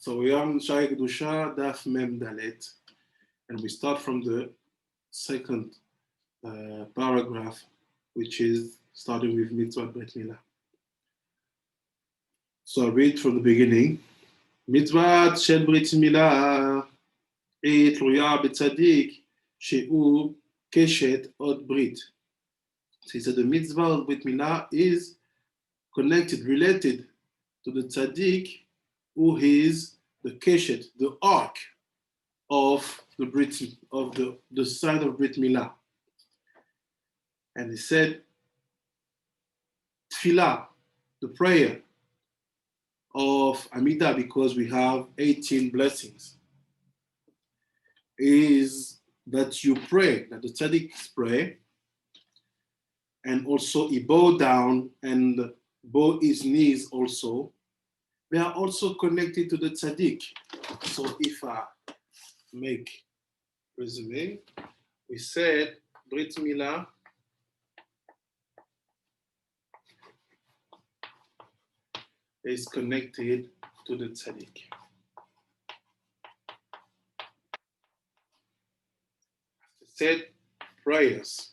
So we are on Shaarei Kedusha, Daf Mem Dalet, and we start from the second paragraph, which is starting with Mitzvah Brit Milah. So I read from the beginning. Mitzvah Shel Brit Milah היא תלויה בצדיק שהוא קשת עוד ברית. So he said the mitzvah of Brit Milah is connected, related to the tzaddik who is the keshet, the ark of the Brit, of the side of Brit Milah. And he said, Tfilah, the prayer of Amidah, because we have 18 blessings, is that you pray, that the tzaddiks pray, and also he bow down and bow his knees also. They are also connected to the tzaddik. So if I make resume, we said Brit Milah is connected to the tzaddik. I said prayers.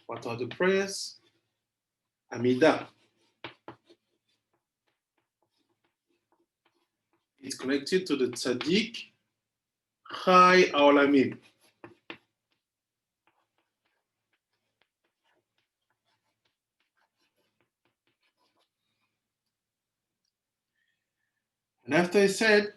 What are the prayers? Amidah. It's connected to the tzaddik Chai Haolamim. And after I said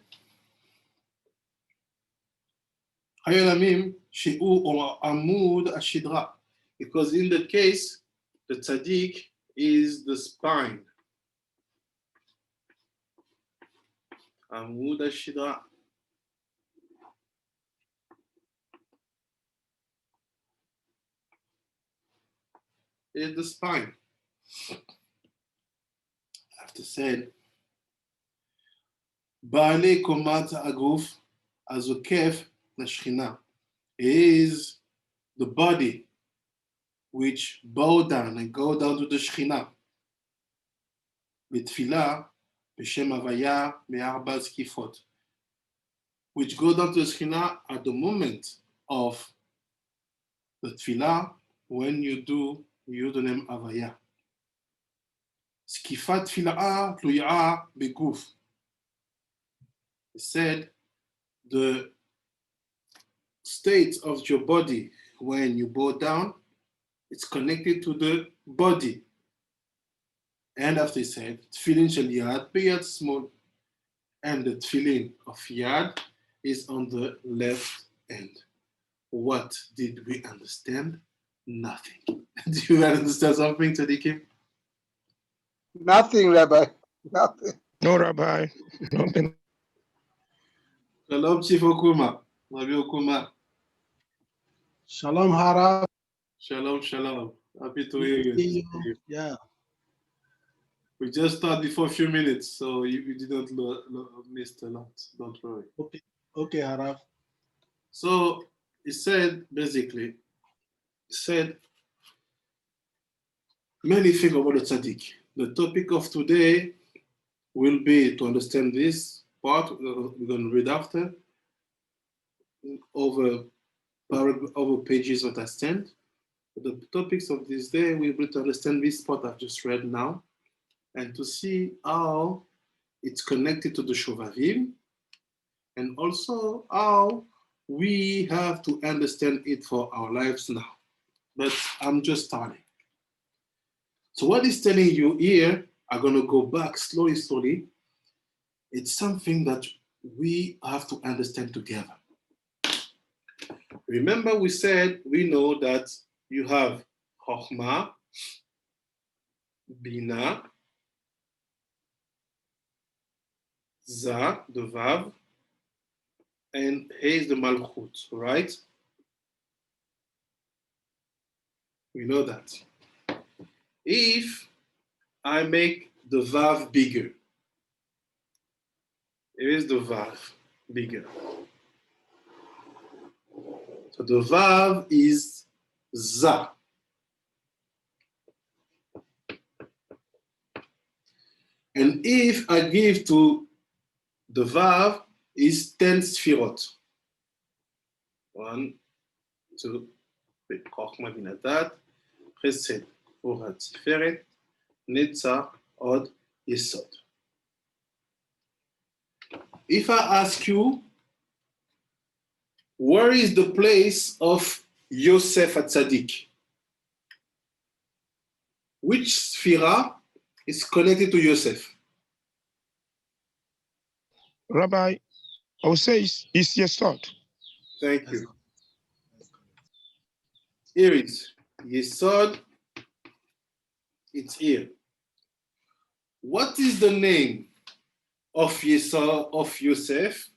Chai Haolamim Shi'u or Amud Ashidra, because in that case the tzaddik is the spine. Amud Ashidra. Is the spine. After said, Ba'alei Komat Aguf Azokef Lashchina is the body which bow down and go down to the Shechina. B'tfilah b'shem Havaya me'arba zkifot, which go down to the Shechina at the moment of the tfilah when you do Yudonem Havaya. Skifat tfilah tluya beguf. He said the state of your body when you bow down, it's connected to the body. And after he said, tefillin shel yad b'yad small, and the tefillin of yad is on the left end. What did we understand? Nothing. Do you understand something, Tzadikim? Nothing, Rabbi. Nothing. No, Rabbi. Nothing. Shalom, Chief Okuma. Rabbi Okuma. Shalom, Harav. Shalom, shalom. Happy to hear you. Yeah. We just started before a few minutes, so you didn't miss a lot. Don't worry. Okay, Harav. So he said, basically, many things about the tzaddik. The topic of today will be to understand this part. We're going to read after over pages that I sent. The topics of this day will be to understand this part I've just read now, and to see how it's connected to the Shovavim, and also how we have to understand it for our lives now. But I'm just starting. So what he's telling you here, I'm going to go back slowly. It's something that we have to understand together. Remember we said, we know that you have Chokhmah, Bina, Za, the Vav, and He is the Malchut, right? We know that. If I make the Vav bigger, here is the Vav bigger. So the Vav is Za. And if I give to The Vav is 10 sfirot. 1, 2, חוכמה בינה דעת, חסד, גבורה, תפארת, נצח, הוד, יסוד. If I ask you, where is the place of Yosef HaTzadik? Which sphera is connected to Yosef? Rabbi, I would say it's Yesod. Thank you. Here it is. Yesod, it's here. What is the name of Yesod, of Yosef,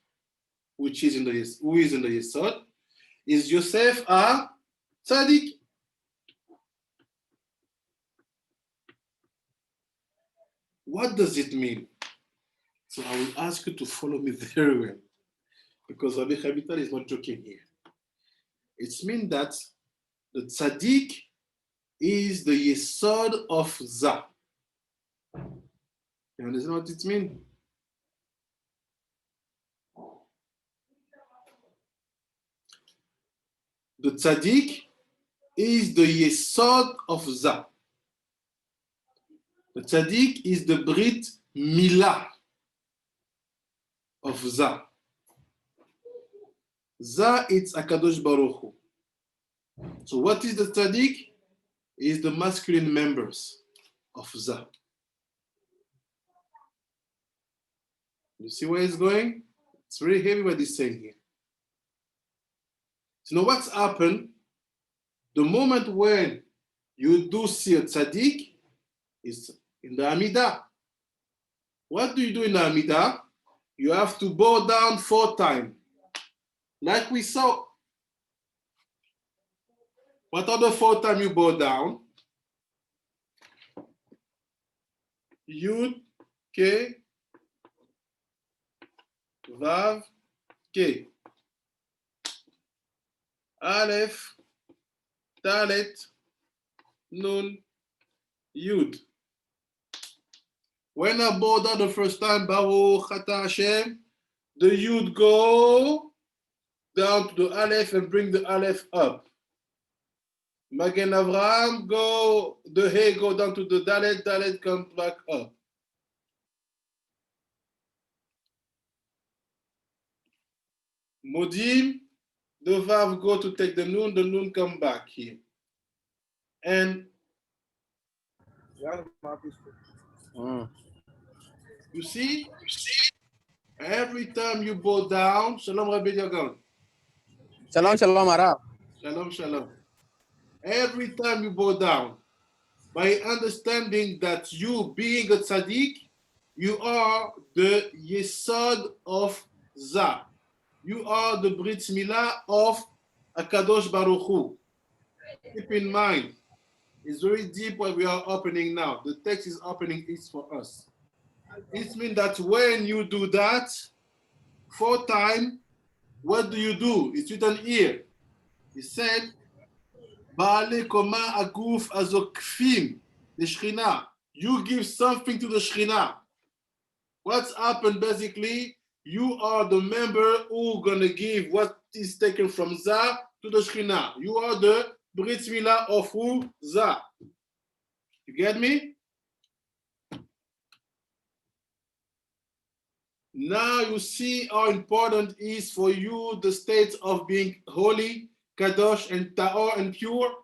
which is in the who is in the Yesod? Is Yosef a tzaddik? What does it mean? So I will ask you to follow me very well, because Rabbi Chavital is not joking here. It means that the tzaddik is the Yesod of Za. You understand what it means? The tzaddik is the Yesod of Za. The tzaddik is the brit Milah of Za. Za, it's Akadosh Baruch Hu. So what is the tzaddik? Is the masculine members of Za. You see where it's going? It's very heavy what he's saying here. So now what's happened? The moment when you do see a tzaddik is in the Amidah. What do you do in the Amidah? You have to bow down 4 times. Like we saw. What are the 4 times you bow down? Yud, Ke, Vav, Ke. Aleph, Dalet, Nun, Yud. When I bow down the first time, Baruch Ata Hashem, the Yud go down to the Aleph and bring the Aleph up. Magen Avraham go, the He go down to the Dalet, Dalet comes back up. Modim, the Vav go to take the Nun come back here. And you see, every time you bow down, Shalom Rabbi Yagan. Shalom, shalom, Arab. Shalom, shalom. Every time you bow down, by understanding that you being a tzaddik, you are the Yesod of Za. You are the brit Milah of Akadosh Baruch Hu. Keep in mind, it's very deep what we are opening now. The text is opening it for us. It means that when you do that 4 times, what do you do? It's written here. He said, Ba'ale koma aguf azokfim, the Shekhinah. You give something to the Shekhinah. What's happened basically? You are the member who gonna give what is taken from Za to the Shekhinah. You are the Brit Milah of who? Za. You get me? Now you see how important it is for you the state of being holy, kadosh, and ta'or, and pure.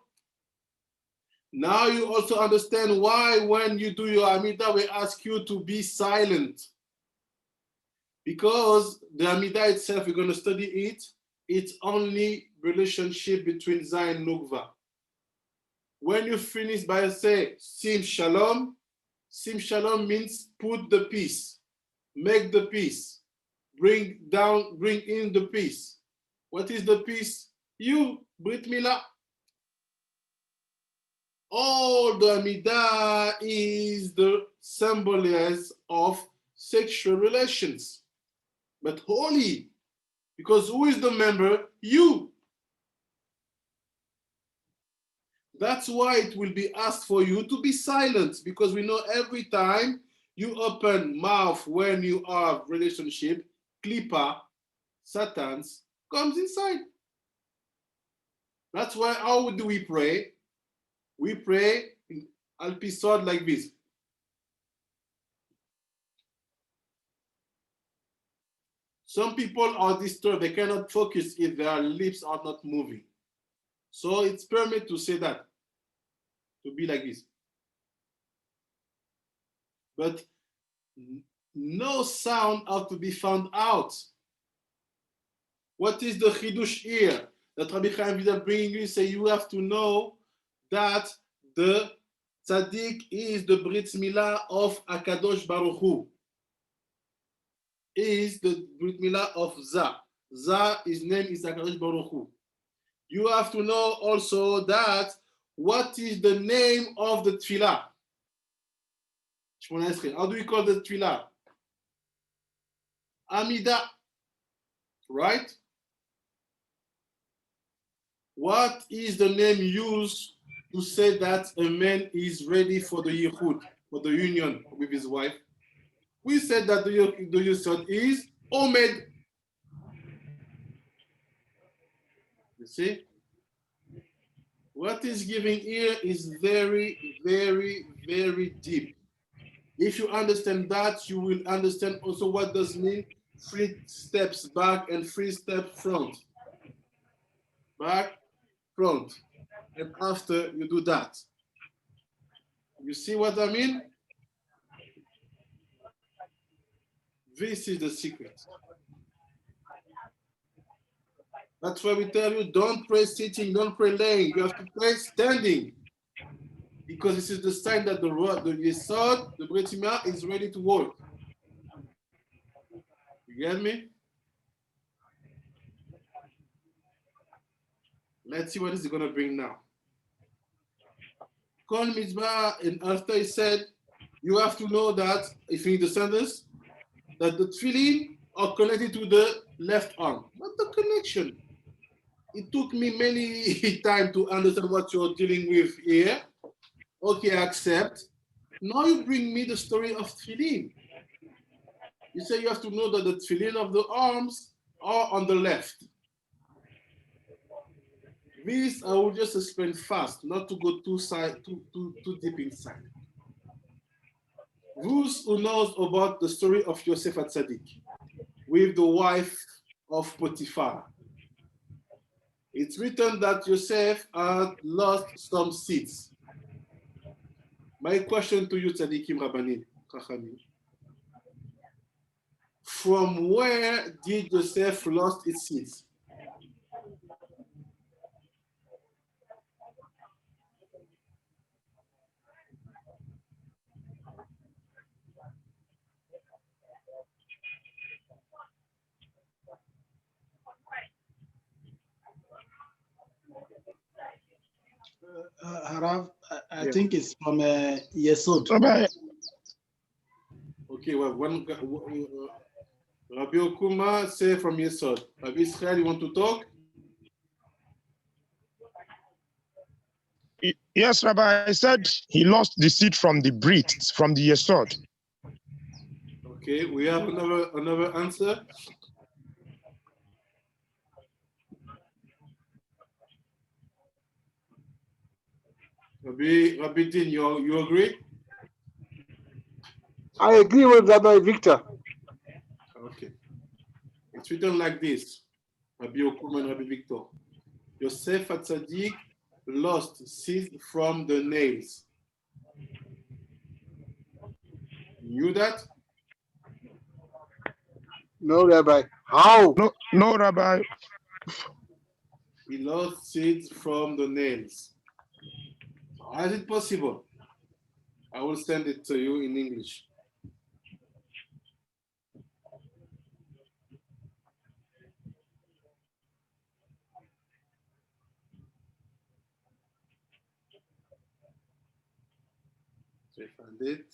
Now you also understand why when you do your Amidah, we ask you to be silent. Because the Amidah itself, we're going to study it, it's only relationship between Za and Nukva. When you finish by say, Sim Shalom means put the peace. Make the peace. Bring in the peace. What is the peace? You, Brit Milah. All the Amidah is the symbolism of sexual relations. But holy, because who is the member? You. That's why it will be asked for you to be silent, because we know every time You open mouth when you have relationship, klipa, Satan's, comes inside. That's why, how do we pray? We pray in episode like this. Some people are disturbed, they cannot focus if their lips are not moving. So it's permitted to say that, to be like this. But no sound have to be found out. What is the chidush here? That Rabbi Chaim Vidal bringing you, say you have to know that the tzaddik is the brit Milah of Akadosh Baruch Hu. Is the brit Milah of Za. Za, his name is Akadosh Baruch Hu. You have to know also that what is the name of the tefillah? How do we call the tefillah? Amida, right? What is the name used to say that a man is ready for the yichud, for the union with his wife? We said that the yisod is omed. You see? What is given here is very, very, very deep. If you understand that, you will understand also what does mean 3 steps back and 3 steps front. Back, front. And after you do that. You see what I mean? This is the secret. That's why we tell you, don't pray sitting, don't pray laying. You have to pray standing. Because this is the sign that the Yesod, the Brit Milah, is ready to work. You get me? Let's see what it's going to bring now. Kol mitzvah, and after he said, you have to know that, if you need the sentence, that the tefillin are connected to the left arm. What the connection? It took me many time to understand what you're dealing with here. Okay, I accept. Now you bring me the story of tefillin. You say you have to know that the tefillin of the arms are on the left. This I will just explain fast, not to go too deep inside. Those who knows about the story of Yosef HaTzadik with the wife of Potiphar, it's written that Yosef had lost some seeds. My question to you, Tzadikim Rabbanim, Chachamim, from where did Yosef lost its seeds? Harav, I think it's from Yesod. Rabbi, Okay, well, Rabbi Okuma say from Yesod. Rabbi Israel, you want to talk? yes, Rabbi, I said he lost the seed from the brit, from the Yesod. Okay, we have another answer. Rabbi Din, you agree? I agree with Rabbi Victor. Okay. It's written like this, Rabbi Okuma and Rabbi Victor. Yosef HaTzadik lost seed from the nails. You knew that? No, Rabbi. How? No, Rabbi. He lost seeds from the nails. How is it possible? I will send it to you in English. So I found it.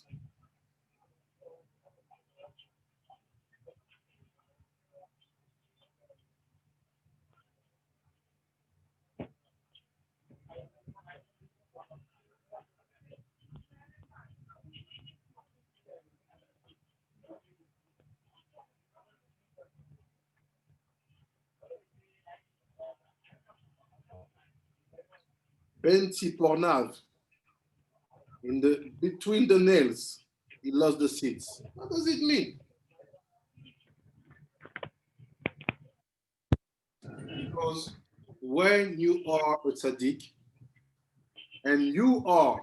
Penti pornav, between the nails, he lost the seeds. What does it mean? Because when you are a tzaddik and you are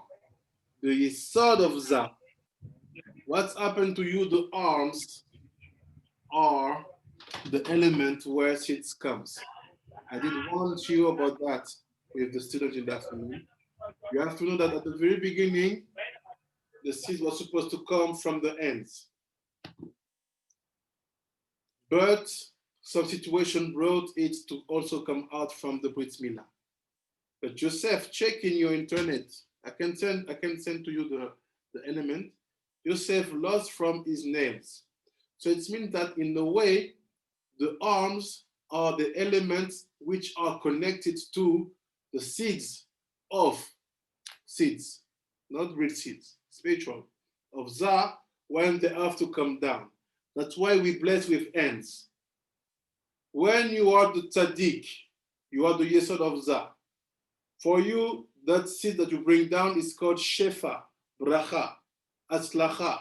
the Yesod of Zah, what's happened to you? The arms are the element where seeds comes. I did warn you about that with the students in the afternoon. You have to know that at the very beginning, the seed was supposed to come from the ends. But some situation brought it to also come out from the brit Milah. But Joseph, check in your internet. I can send to you the element. Joseph lost from his nails. So it means that in a way, the arms are the elements which are connected to the seeds of seeds, not real seeds, spiritual, of Zah, when they have to come down. That's why we bless with hands. When you are the tzaddik, you are the Yesod of Zah. For you, that seed that you bring down is called Shefa, Bracha, Atzlacha.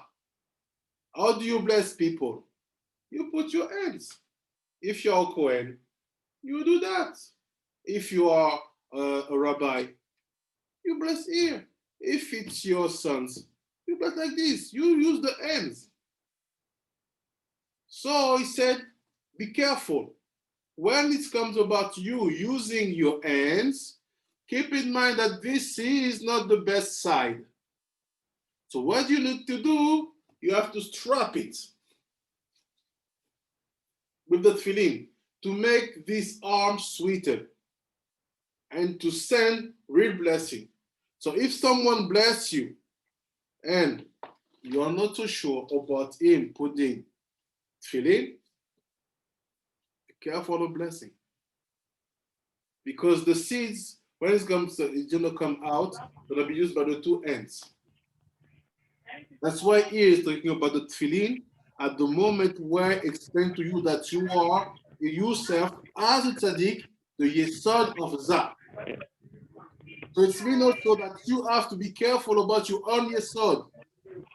How do you bless people? You put your hands. If you're a Kohen, you do that. If you are a rabbi, you bless here. If it's your sons, you bless like this. You use the hands. So he said, be careful. When it comes about you using your hands, keep in mind that this is not the best side. So what you need to do, you have to strap it with the tefillin to make this arm sweeter and to send real blessing. So if someone bless you and you are not so sure about him putting tefillin, be careful of blessing. Because the seeds, when it's going to come out, going to be used by the two ends. That's why he is talking about the tefillin at the moment where I explain to you that you are yourself as a tzaddik, the Yesod of Zah. So it means also that you have to be careful about your own Yesod,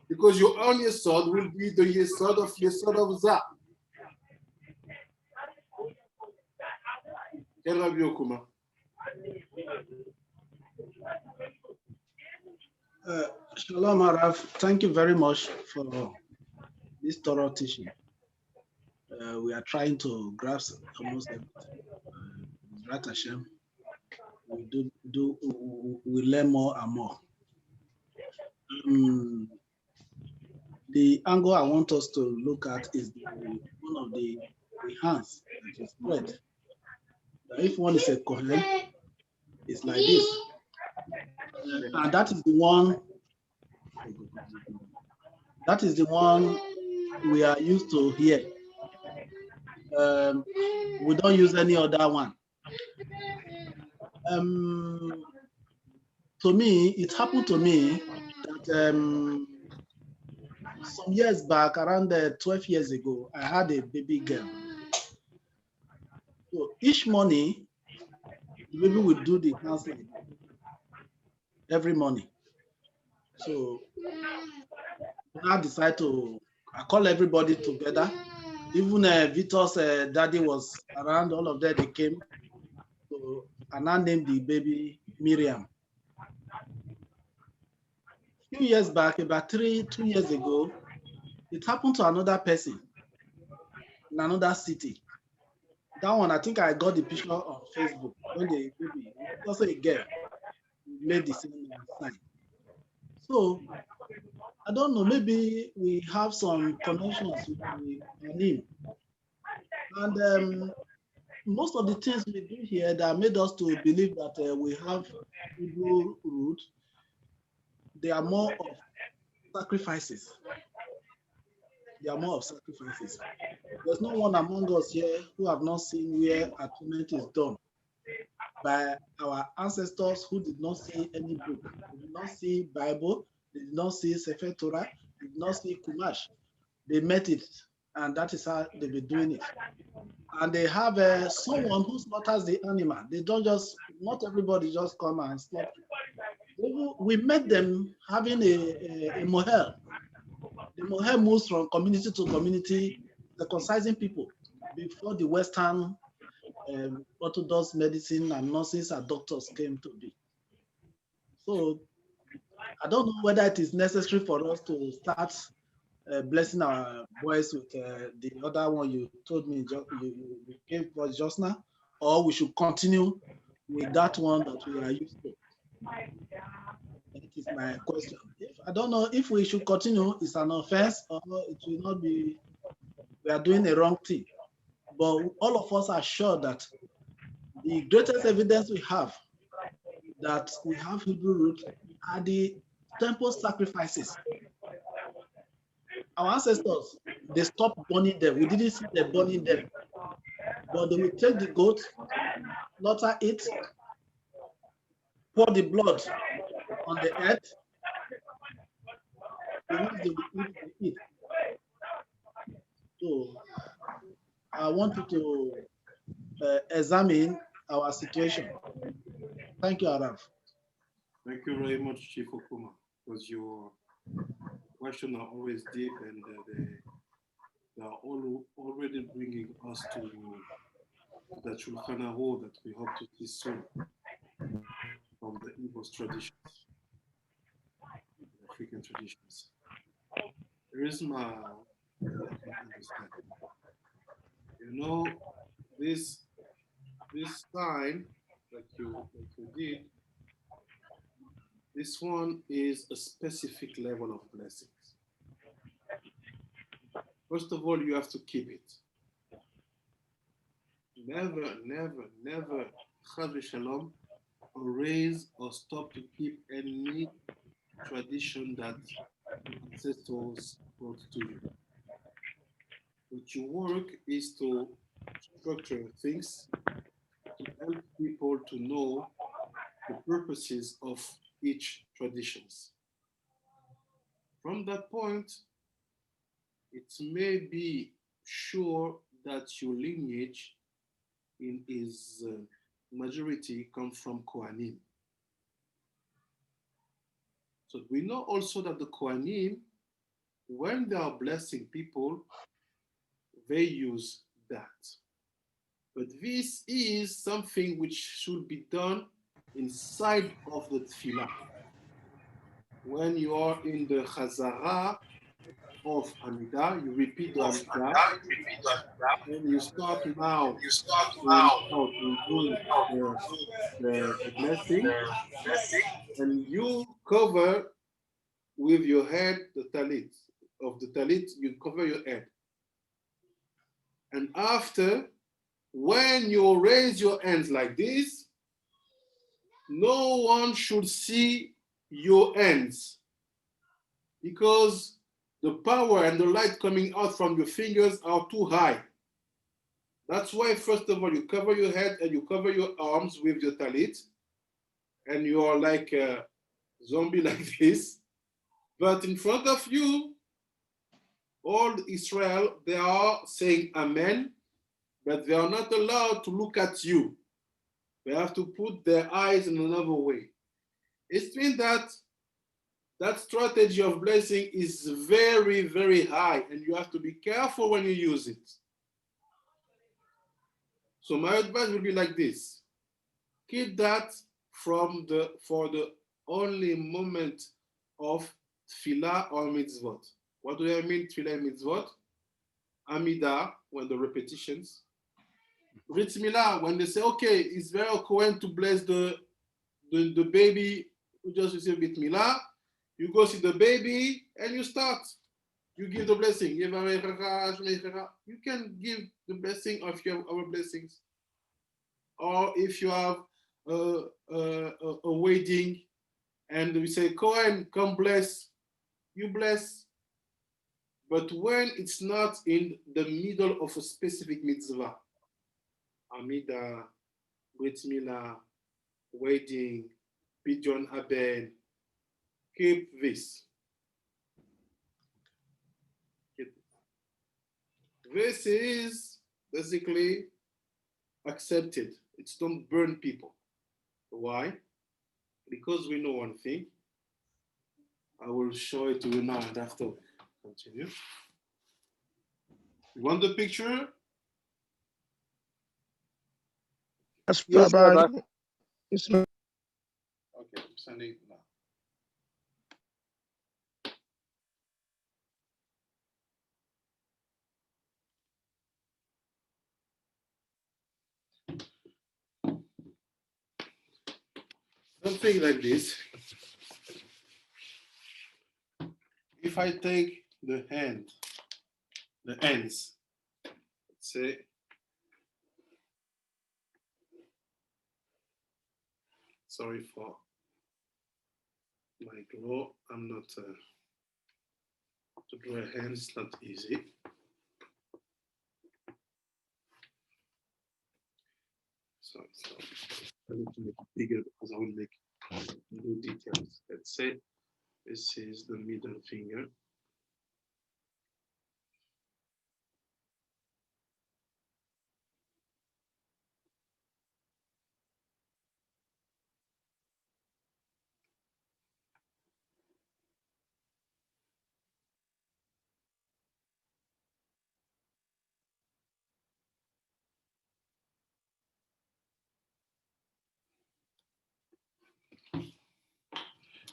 because your own Yesod will be the Yesod of Zah. Shalom, Harav. Thank you very much for this thorough teaching. We are trying to grasp almost everything. Rat Hashem, we learn more and more. The angle I want us to look at is one of the hands that is spread. If one is a Kohen, it's like this. And that is the one. That is the one we are used to here. We don't use any other one. To me, it happened to me that some years back, around 12 years ago, I had a baby girl. So each morning, the baby would do the counseling every morning. So I decided I call everybody together. Even Vitor's daddy was around, all of them, they came. So I now named the baby Miriam. A few years back, about 2 years ago, it happened to another person in another city. That one, I think I got the picture on Facebook when the baby, also a girl, made the same sign. So I don't know, maybe we have some connections with the name. And most of the things we do here that made us to believe that we have Hebrew root, they are more of sacrifices. They are more of sacrifices. There's no one among us here who have not seen where atonement is done by our ancestors who did not see any book, they did not see Bible, they did not see Sefer Torah, they did not see Chumash. They met it and that is how they've been doing it. And they have someone who slaughters the animal. They don't just, not everybody just come and slaughter. We met them having a mohel. The mohel moves from community to community, circumcising people before the Western Orthodox medicine and nurses and doctors came to be. So I don't know whether it is necessary for us to start blessing our boys with the other one you told me you gave us just now, or we should continue with that one that we are used to. That is my question. I don't know if we should continue. It's an offense, or it will not be. We are doing a wrong thing. But all of us are sure that the greatest evidence we have that we have Hebrew roots are the temple sacrifices. Our ancestors, they stopped burning them. We didn't see them burning them. But they will take the goat, slaughter it, pour the blood on the earth. The ones they will eat. So I want you to examine our situation. Thank you, Araf. Thank you very much, Chief Okuma, because your questions are always deep and they are already bringing us to the Shulchan Aruch that we hope to see soon from the Igbo traditions, the African traditions. There is my understanding. You know, this sign that you did, this one is a specific level of blessings. First of all, you have to keep it. Never, never, never, Chas Shalom, erase or stop to keep any tradition that ancestors brought to you. What your work is to structure things to help people to know the purposes of each traditions. From that point, it may be sure that your lineage in its majority come from Kohanim. So we know also that the Kohanim, when they are blessing people, they use that. But this is something which should be done inside of the tefillah. When you are in the Chazara of Amidah, you repeat the Amidah, and you start now to do the blessing, and you cover with your head the talit. Of the talit, you cover your head. And after, when you raise your hands like this, no one should see your hands, because the power and the light coming out from your fingers are too high. That's why, first of all, you cover your head and you cover your arms with your talit, and you are like a zombie like this. But in front of you, all Israel, they are saying Amen, but they are not allowed to look at you. They have to put their eyes in another way. It means that that strategy of blessing is very, very high, and you have to be careful when you use it. So my advice will be like this. Keep that for the only moment of tefillah or mitzvot. What do I mean, tefillah and mitzvot? Amidah, when the repetitions. Brit Milah, when they say, okay, it's very Kohen to bless the baby who just received Brit Milah. You go see the baby and you start. You give the blessing. You can give the blessing if you have our blessings. Or if you have a wedding and we say, Kohen, come bless, you bless. But when it's not in the middle of a specific mitzvah, Amidah, Brit Milah, wedding, Pidyon Abel, keep this. This is basically accepted. It's don't burn people. Why? Because we know one thing. I will show it to you now and after we continue. You want the picture? Yes, Yes, Rabbi. Rabbi. It's not. Okay, I'm sending it now. Something like this. If I take the ends, let's say, sorry for my draw, I'm not, to draw a hand is not easy. So it's not, I need to make it bigger because I will make new details. Let's say this is the middle finger.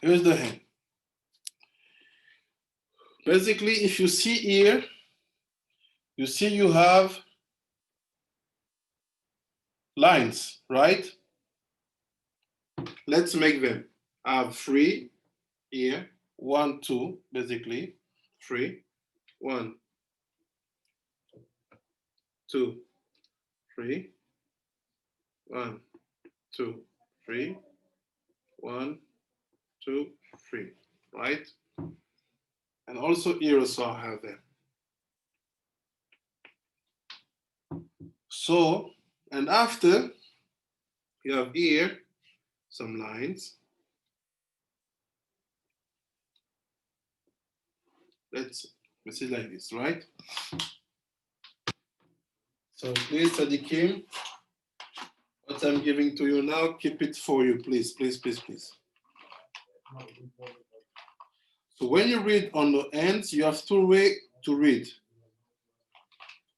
Here's the hand. Basically, if you see here, you see you have lines, right? Let's make them. I have 3 here, 1, 2, basically, 3, 1, 2, 3, 1, 2, 3, 1, 2, 3, right? And also here also I have them. So, and after, you have here some lines. Let's see like this, right? So please, Sadikim, what I'm giving to you now, keep it for you, please, please, please, please. So when you read on the ends, you have 2 ways to read.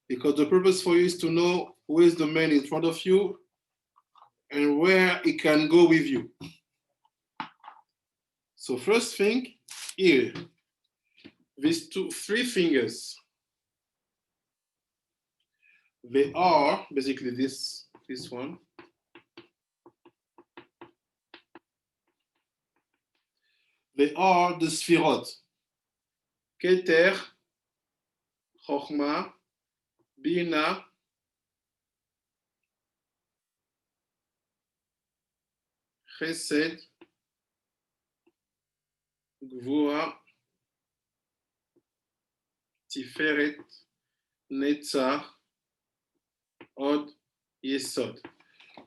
Because the purpose for you is to know who is the man in front of you and where it can go with you. So first thing, here, these 3 fingers, they are basically this one. They are the sfirot. Keter, Chochma, Bina, Chesed, Gvura, Tiferet, Netzach, Od, Yesod.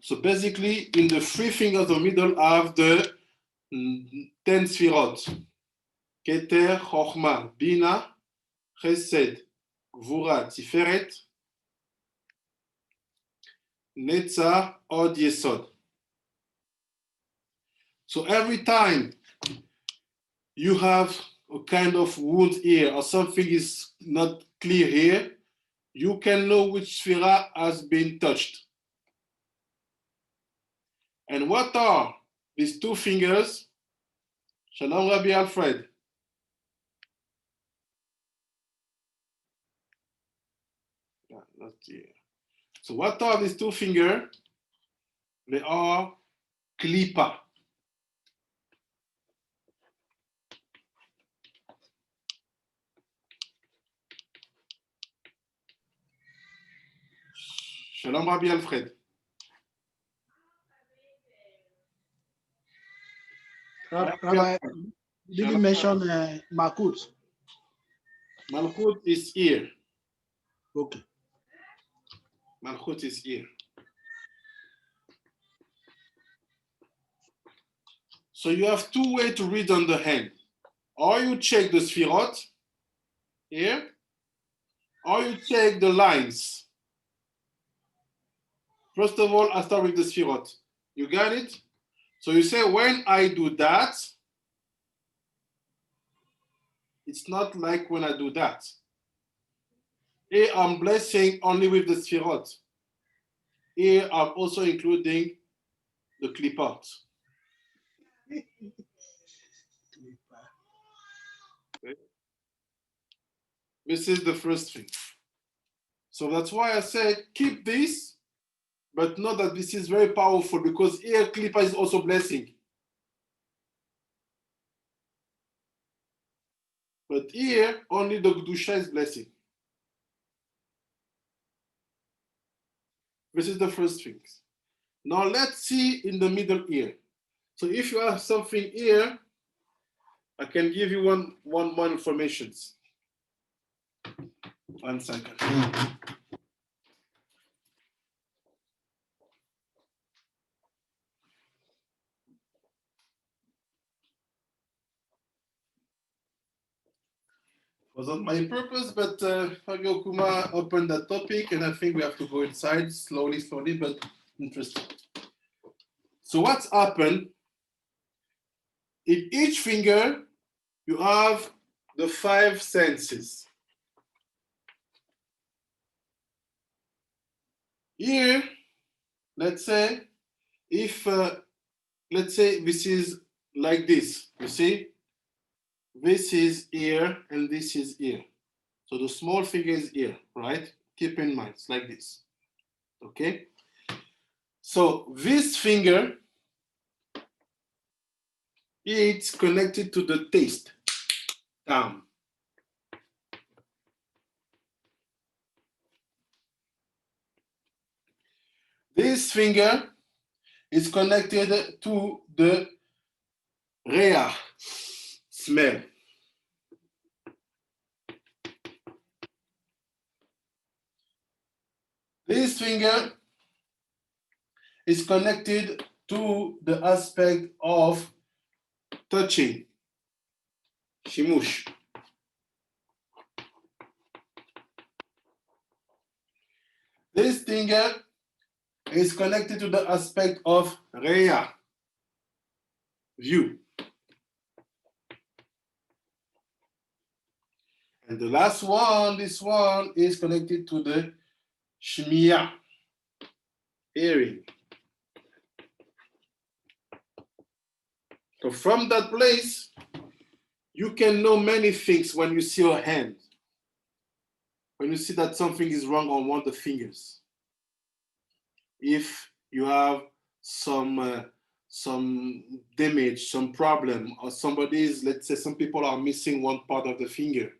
So basically, in the 3 fingers of the middle, I have the 10 sfirot. Keter, Chochma, Bina, Chesed, Gvura, Tiferet, Netzach, Od, Yesod. So every time you have a kind of wound here or something is not clear here, you can know which sphera has been touched. And what are these 2 fingers? Shalom, Rabbi Alfred. Not here. So what are these 2 fingers? They are klipa. Shalom, Rabbi Alfred. Rabbi, did you mention Makut? Malchut is here. Okay. Malchut is here. So you have 2 ways to read on the hand. Or you check the sfirot here, or you check the lines. First of all, I start with the Sphirot. You got it? So you say, when I do that, it's not like when I do that. Here I'm blessing only with the Sphirot. Here I'm also including the Klipot. Okay. This is the first thing. So that's why I said, keep this, but know that this is very powerful because here Klippa is also blessing. But here, only the Kedusha is blessing. This is the first thing. Now let's see in the middle here. So if you have something here, I can give you one more information. 1 second. Wasn't my purpose, but Fabio Kuma opened that topic, and I think we have to go inside slowly, but interesting. So what's happened? In each finger, you have the 5 senses. Here, let's say, if, let's say this is like this, you see? This is here, and this is here. So the small finger is here, right? Keep in mind, it's like this, okay? So this finger, it's connected to the taste, down. This finger is connected to the rea, smell. This finger is connected to the aspect of touching, shimush. This finger is connected to the aspect of rea, view. And the last one, this one, is connected to the shmiya, hearing. So from that place, you can know many things when you see your hand. When you see that something is wrong on one of the fingers. If you have some damage, some problem, or somebody's, let's say some people are missing one part of the finger.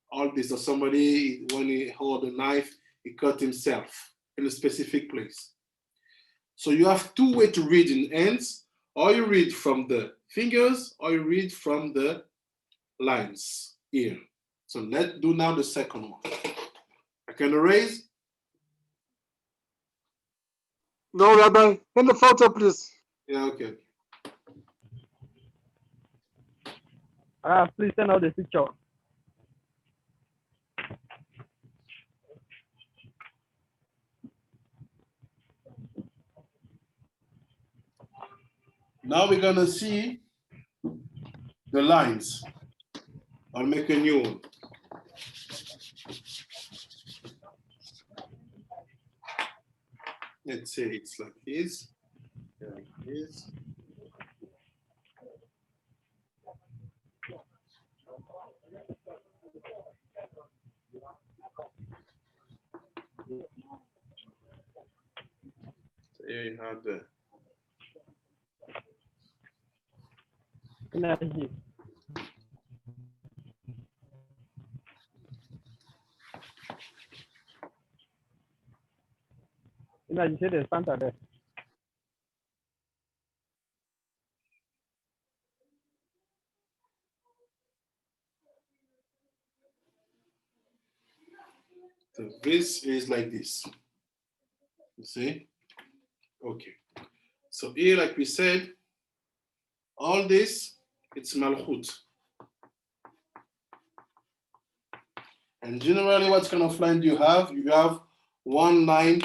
All this, or somebody, when he hold a knife, he cut himself in a specific place. So you have 2 ways to read in hands, or you read from the fingers, or you read from the lines here. So let's do now the second one. I can erase. No, Rabbi. Send the photo, please. Yeah, okay. Please send out the picture. Now we're gonna see the lines. I'll make a new one. Let's say it's like this. Like this. So here you have the Energy. Energy, say the Santa there. so this is like this. You see? Okay. So here, like we said, all this, it's malchut. And generally, what kind of line do you have? You have one line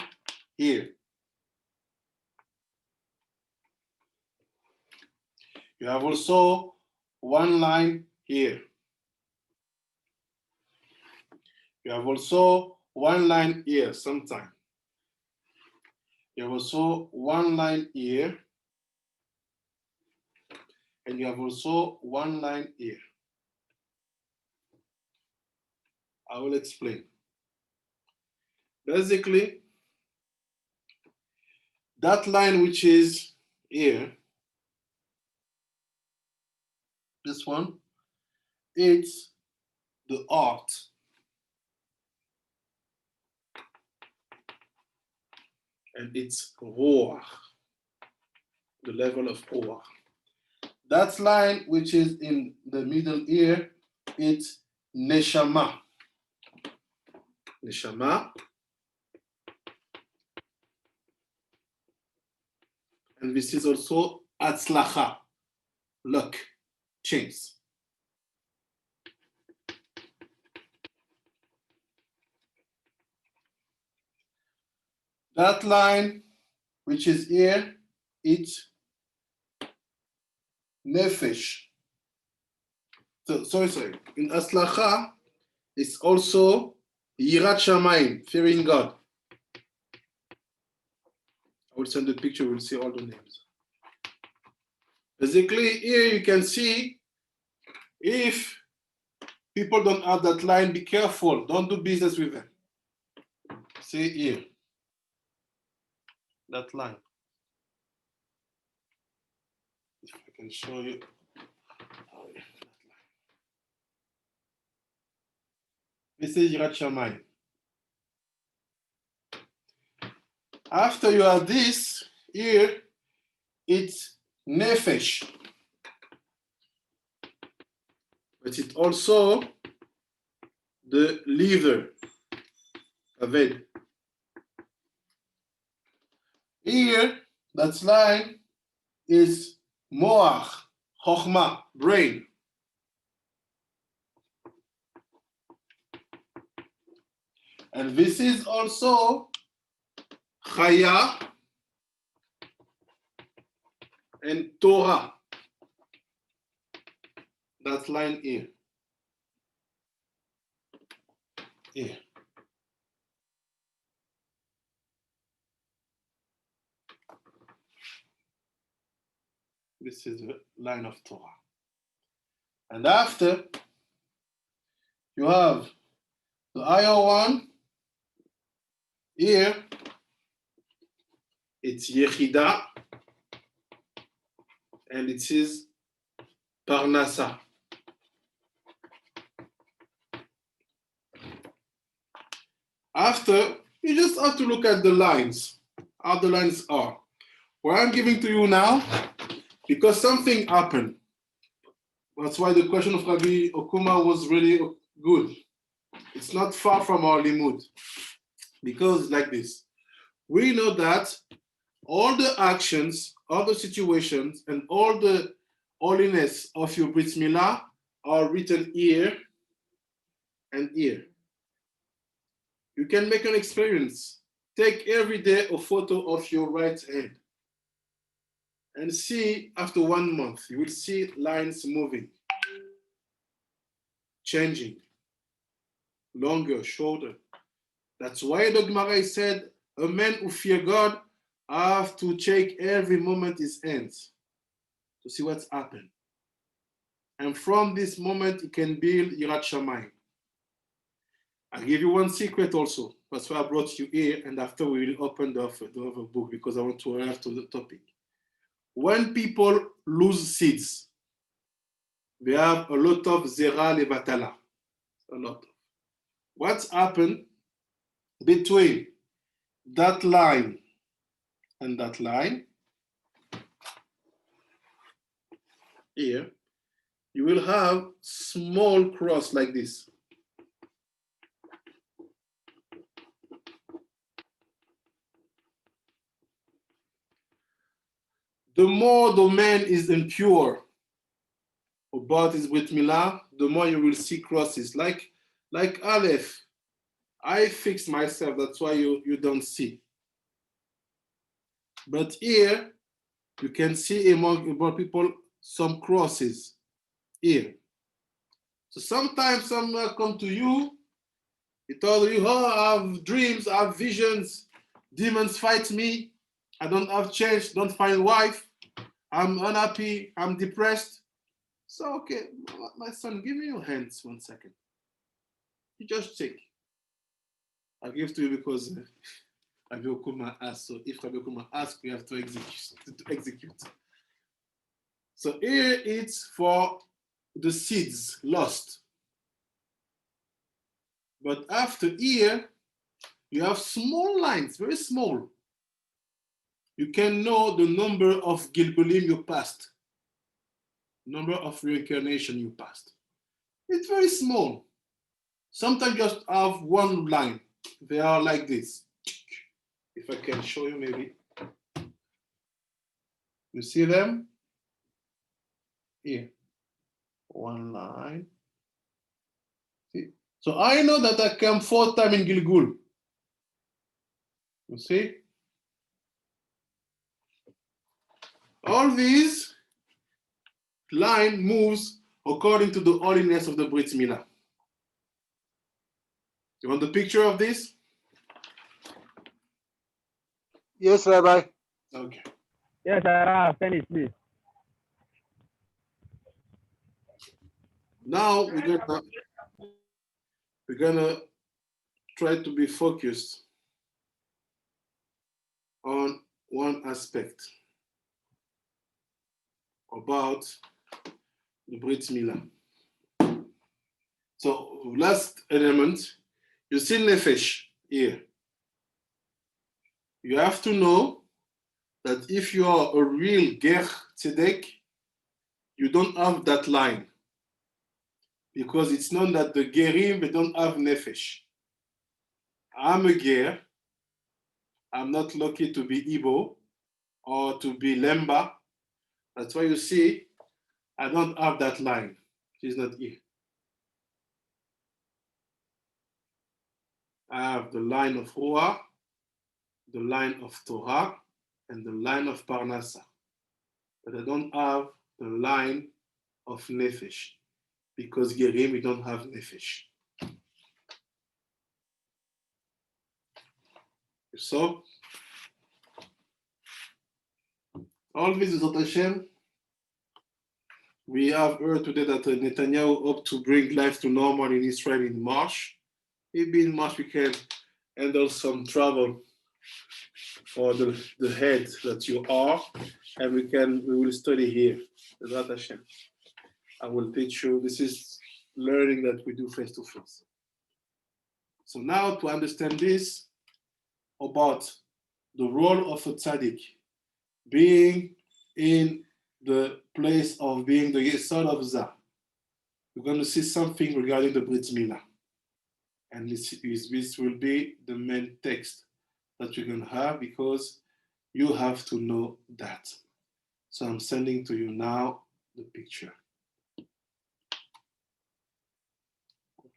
here. You have also one line here. You have also one line here sometime. You have also one line here. And you have also one line here. I will explain. Basically, that line which is here, this one, it's the art. And it's roar, the level of roar. That line which is in the middle here, it's neshama. Neshama. And this is also atzlacha, luck, chance. That line which is here, it's nefesh. So, sorry. In atzlacha, it's also yirat shamayim, fearing God. I will send the picture, we'll see all the names. Basically, here you can see if people don't have that line, be careful, don't do business with them. See here, that line. If I can show you. This is Yirat Shamayim. After you have this, here, it's Nefesh. But it's also the liver, Aved. Here, that line is Moach, Chochma, brain. And this is also Chaya and Torah. That line here. Here. This is the line of Torah. And after, you have the higher one. Here, it's Yechida, and it is Parnasa. After, you just have to look at the lines, how the lines are. What I'm giving to you now, because something happened. That's why the question of Rabbi Okuma was really good. It's not far from our limud. Because like this, we know that all the actions, all the situations, and all the holiness of your brit Milah are written here and here. You can make an experience. Take every day a photo of your right hand and see after 1 month, you will see lines moving, changing, longer, shorter. That's why the Gemara said, a man who fears God have to check every moment his hands to see what's happened. And from this moment, he can build Yirat Shamayim. I'll give you one secret also. That's why I brought you here, and after we will open the other book because I want to arrive to the topic. When people lose seeds, they have a lot of zera levatala. A lot. What's happened between that line and that line? Here, you will have small cross like this. The more the man is impure about his brit milah, the more you will see crosses, like Like Aleph, I fix myself, that's why you don't see. But here, you can see among people some crosses here. So sometimes someone come to you, he told you, oh, I have dreams, I have visions, demons fight me, I don't have change, don't find wife, I'm unhappy, I'm depressed. So, okay, my son, give me your hands 1 second. You just check. I give to you because Rabbi Okuma asked. So if Rabbi Okuma asks, we have to execute. So here it's for the seeds lost. But after here, you have small lines, very small. You can know the number of Gilgulim you passed, number of reincarnation you passed. It's very small. Sometimes just have one line. They are like this. If I can show you maybe. You see them? Here. One line. See? So I know that I come 4 times in Gilgul. You see? All these line moves according to the holiness of the Brit Milah. You want the picture of this? Yes, Rabbi. Okay. Yes, I finish, please. Now we're gonna try to be focused on one aspect about the Brit Milah. So last element, you see Nefesh here. You have to know that if you are a real Ger Tzedek, you don't have that line. Because it's known that the Gerim, they don't have Nefesh. I'm a Ger. I'm not lucky to be Igbo or to be Lemba. That's why you see, I don't have that line. She's not here. I have the line of Ruach, the line of Torah, and the line of Parnasa. But I don't have the line of Nefesh. Because Gerim, we don't have Nefesh. So, all this is what Hashem. We have heard today that Netanyahu hoped to bring life to normal in Israel in March. Maybe in March we can handle some travel for the head that you are, and we will study here. Bezrat Hashem. I will teach you. This is learning that we do face to face. So now to understand this about the role of a tzaddik being in the place of being the son of Zah, we're going to see something regarding the Brit Milah. And this will be the main text that you're going to have because you have to know that. So I'm sending to you now the picture.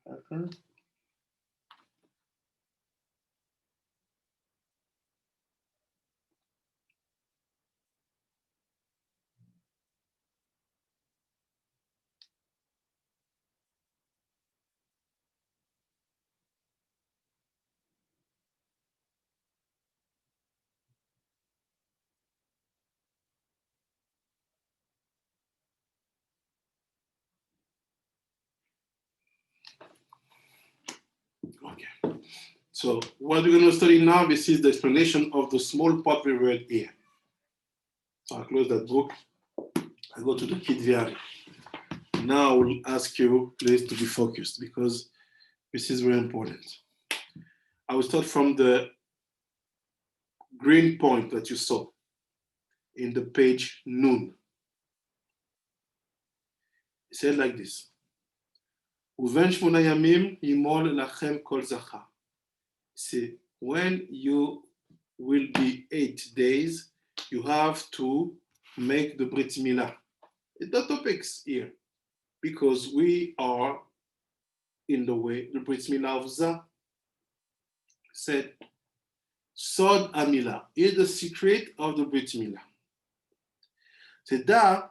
Okay. Okay. So what we're going to study now, this is the explanation of the small part we read here. So I'll close that book. I go to the Kidviari. Now I will ask you, please, to be focused because this is very important. I will start from the green point that you saw in the page Nun. It said like this. Uven shmona yamim yimol lachem kol zacha. See, when you will be 8 days, you have to make the Brit Milah. The topics here, because we are in the way the brit Milah of Zah said, Sod Milah is the secret of the brit Milah. Teda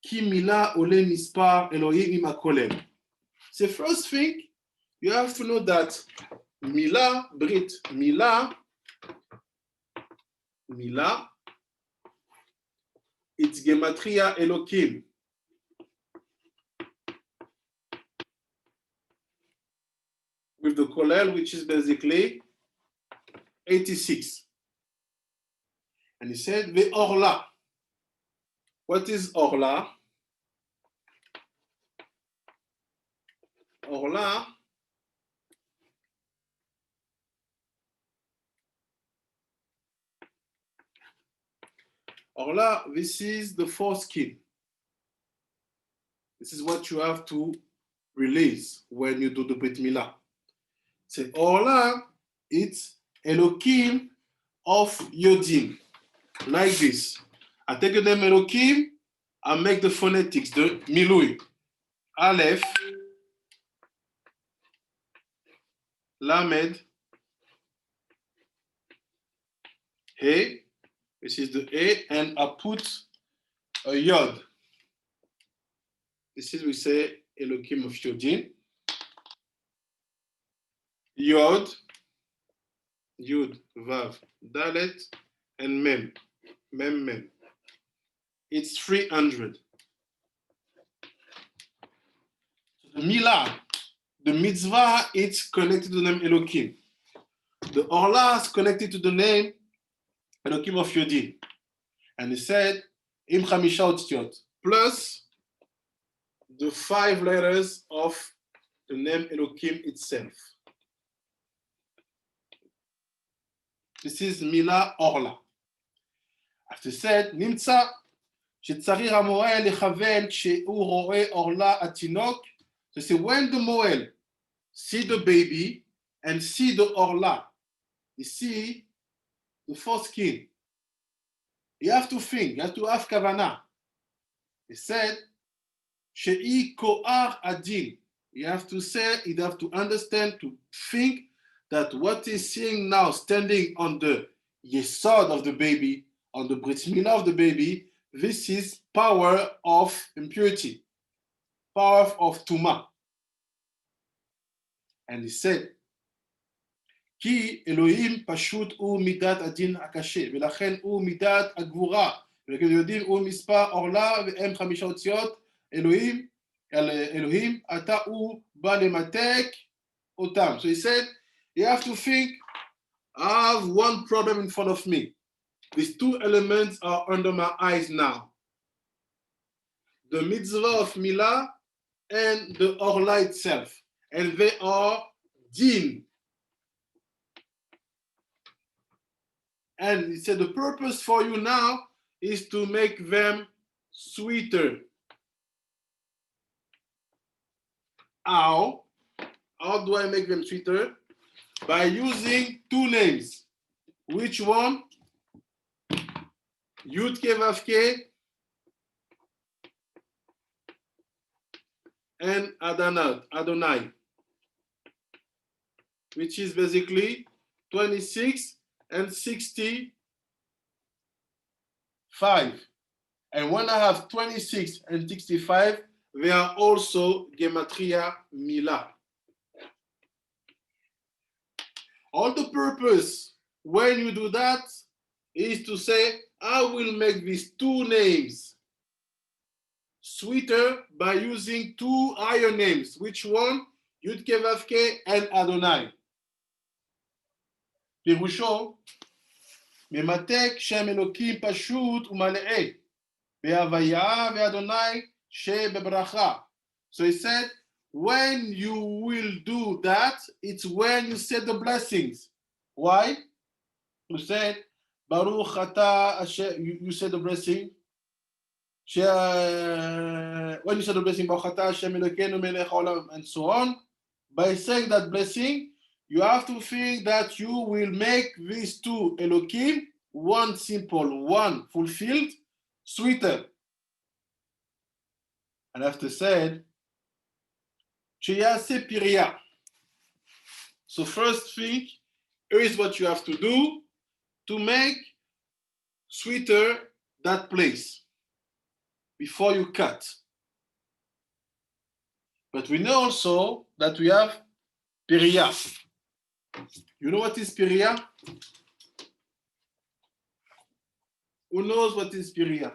ki Milah ole mispar Elohim im hakolel. The first thing you have to know that Milah, brit Milah, it's gematria Elokim. With the kolel, which is basically 86. And he said, the orla. What is orla? Orla, this is the foreskin. This is what you have to release when you do the brit Milah. Say Orla, it's Elokim of Yodim. Like this. I take the name Elokim, I make the phonetics, the Milui. Aleph, Lamed, He, this is the A, and I put a Yod. This is, we say, Elokim of Yodim. Yod, Yud, Vav, Dalet, and Mem. Mem. It's 300. The Milah, the mitzvah, it's connected to the name Elokim. The Orla is connected to the name Elokim of Yodim. And he said, Im Chamisha Otziot, plus the 5 letters of the name Elokim itself. This is Milah Orla. After said, Nimtza, שצריך המוהל לכוון כשהוא רואה עורלה התינוק. So say when the moel see the baby and see the orla, you see the foreskin. You have to think, you have to have kavanah. He said, she'i ko'ar adin. You have to say, you have to understand, to think that what he's seeing now standing on the yesod of the baby, on the brit Milah of the baby, this is power of impurity, power of tumah. And he said, כי אלוהים פשוט הוא מידת הדין הקשה, ולכן הוא מידת הגבורה, וכאילו יודעים הוא מספר עורלה, והם 5 אותיות, אלוהים, אתה הוא בא למתק אותם. So he said, you have to think, I have one problem in front of me. These 2 elements are under my eyes now. The mitzvah of Milah and the orla itself. And they are din. And he said the purpose for you now is to make them sweeter. How? How do I make them sweeter? By using 2 names. Which one? Yud Ke Vav Ke and Adonai, which is basically 26 and 65. And when I have 26 and 65, they are also gematria Milah. All the purpose when you do that is to say, I will make these 2 names sweeter by using 2 higher names. Which one? Yud Ke Vav Ke and Adonai. פירושו, ממתק שם אלוקים פשוט ומלאה, בהוויה ואדוני שבברכה. So he said, when you will do that, it's when you say the blessings. Why? You said, Baruch Ata Asher, you said the blessing. When you say the blessing, Baruch Ata Hashem Elokeinu melech haolam, and so on, by saying that blessing, you have to think that you will make these 2 Elokim, one simple, one fulfilled, sweeter. And after said, Cheyase Piria. So first thing, here is what you have to do to make sweeter that place before you cut. But we know also that we have Piria. You know what is Piria? Who knows what is Piria?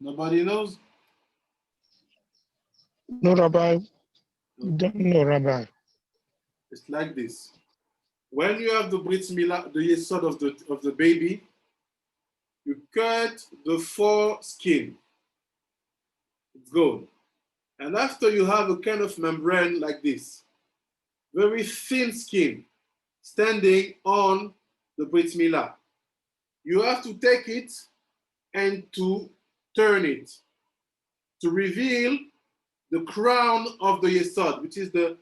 Nobody knows? No, Rabbi. Don't know, Rabbi. It's like this. When you have the brit Milah, the yesod of the baby, you cut the foreskin. It's good. And after you have a kind of membrane like this, very thin skin standing on the brit Milah. You have to take it and to turn it to reveal the crown of the yesod, which is the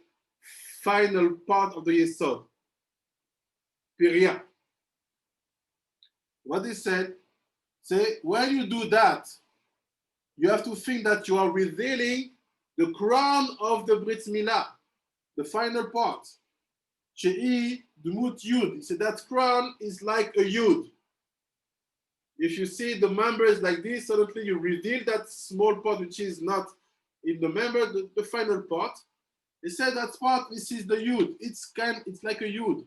final part of the yesod. Piria. What he said, say, when you do that, you have to think that you are revealing the crown of the brit Milah, the final part. Shei Dumut Yud. He said that crown is like a Yud. If you see the members like this, suddenly you reveal that small part which is not in the member, the final part. He said that part, this is the Yud. It's like a Yud.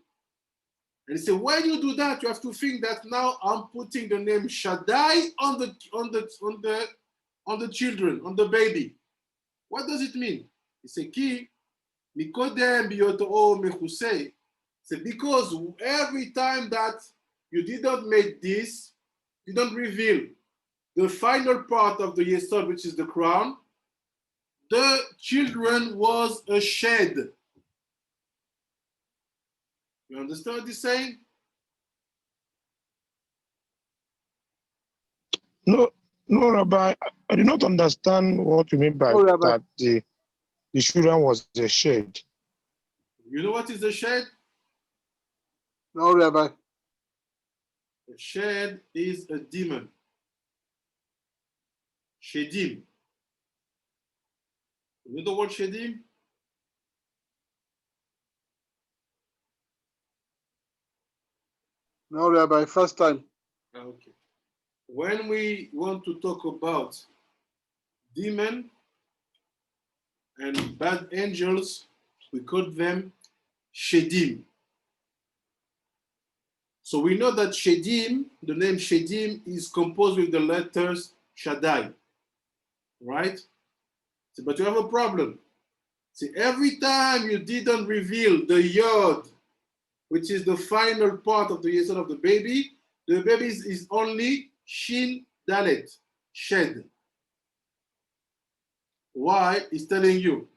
And he said, when you do that, you have to think that now I'm putting the name Shaddai on the children, on the baby. What does it mean? He said, Ki mikodem biyoto mechusei. He said, because every time that you didn't make this, you don't reveal the final part of the yesod, which is the crown, the children was a shed. You understand what he's saying? No, no, Rabbi. I do not understand what you mean by No, Rabbi. that the children was a shade. You know what is a shed? No, Rabbi. A shed is a demon. Shedim. You know the word shedim? No, Rabbi. First time. Okay. When we want to talk about demon and bad angels, we call them shedim. So we know that shedim, the name shedim, is composed with the letters Shaddai, right? So, but you have a problem. See, every time you didn't reveal the yod, which is the final part of the yesod of the baby is only shin dalet, shed. Why? He's telling you.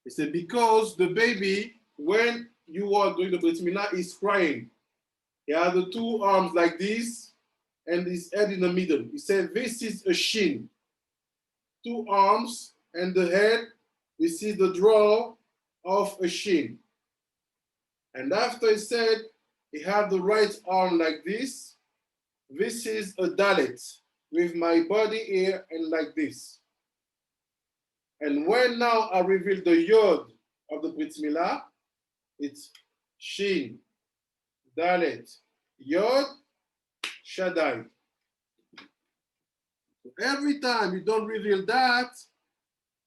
He said, because the baby, when you are doing the brit milah, is crying. He has the two arms like this and his head in the middle. He said, this is a shin. Two arms and the head, this is the draw of a shin. And after he said, he had the right arm like this. This is a dalet with my body here and like this. And when now I reveal the yod of the brit milah, it's shin, dalet, yod, shaddai. So every time you don't reveal that,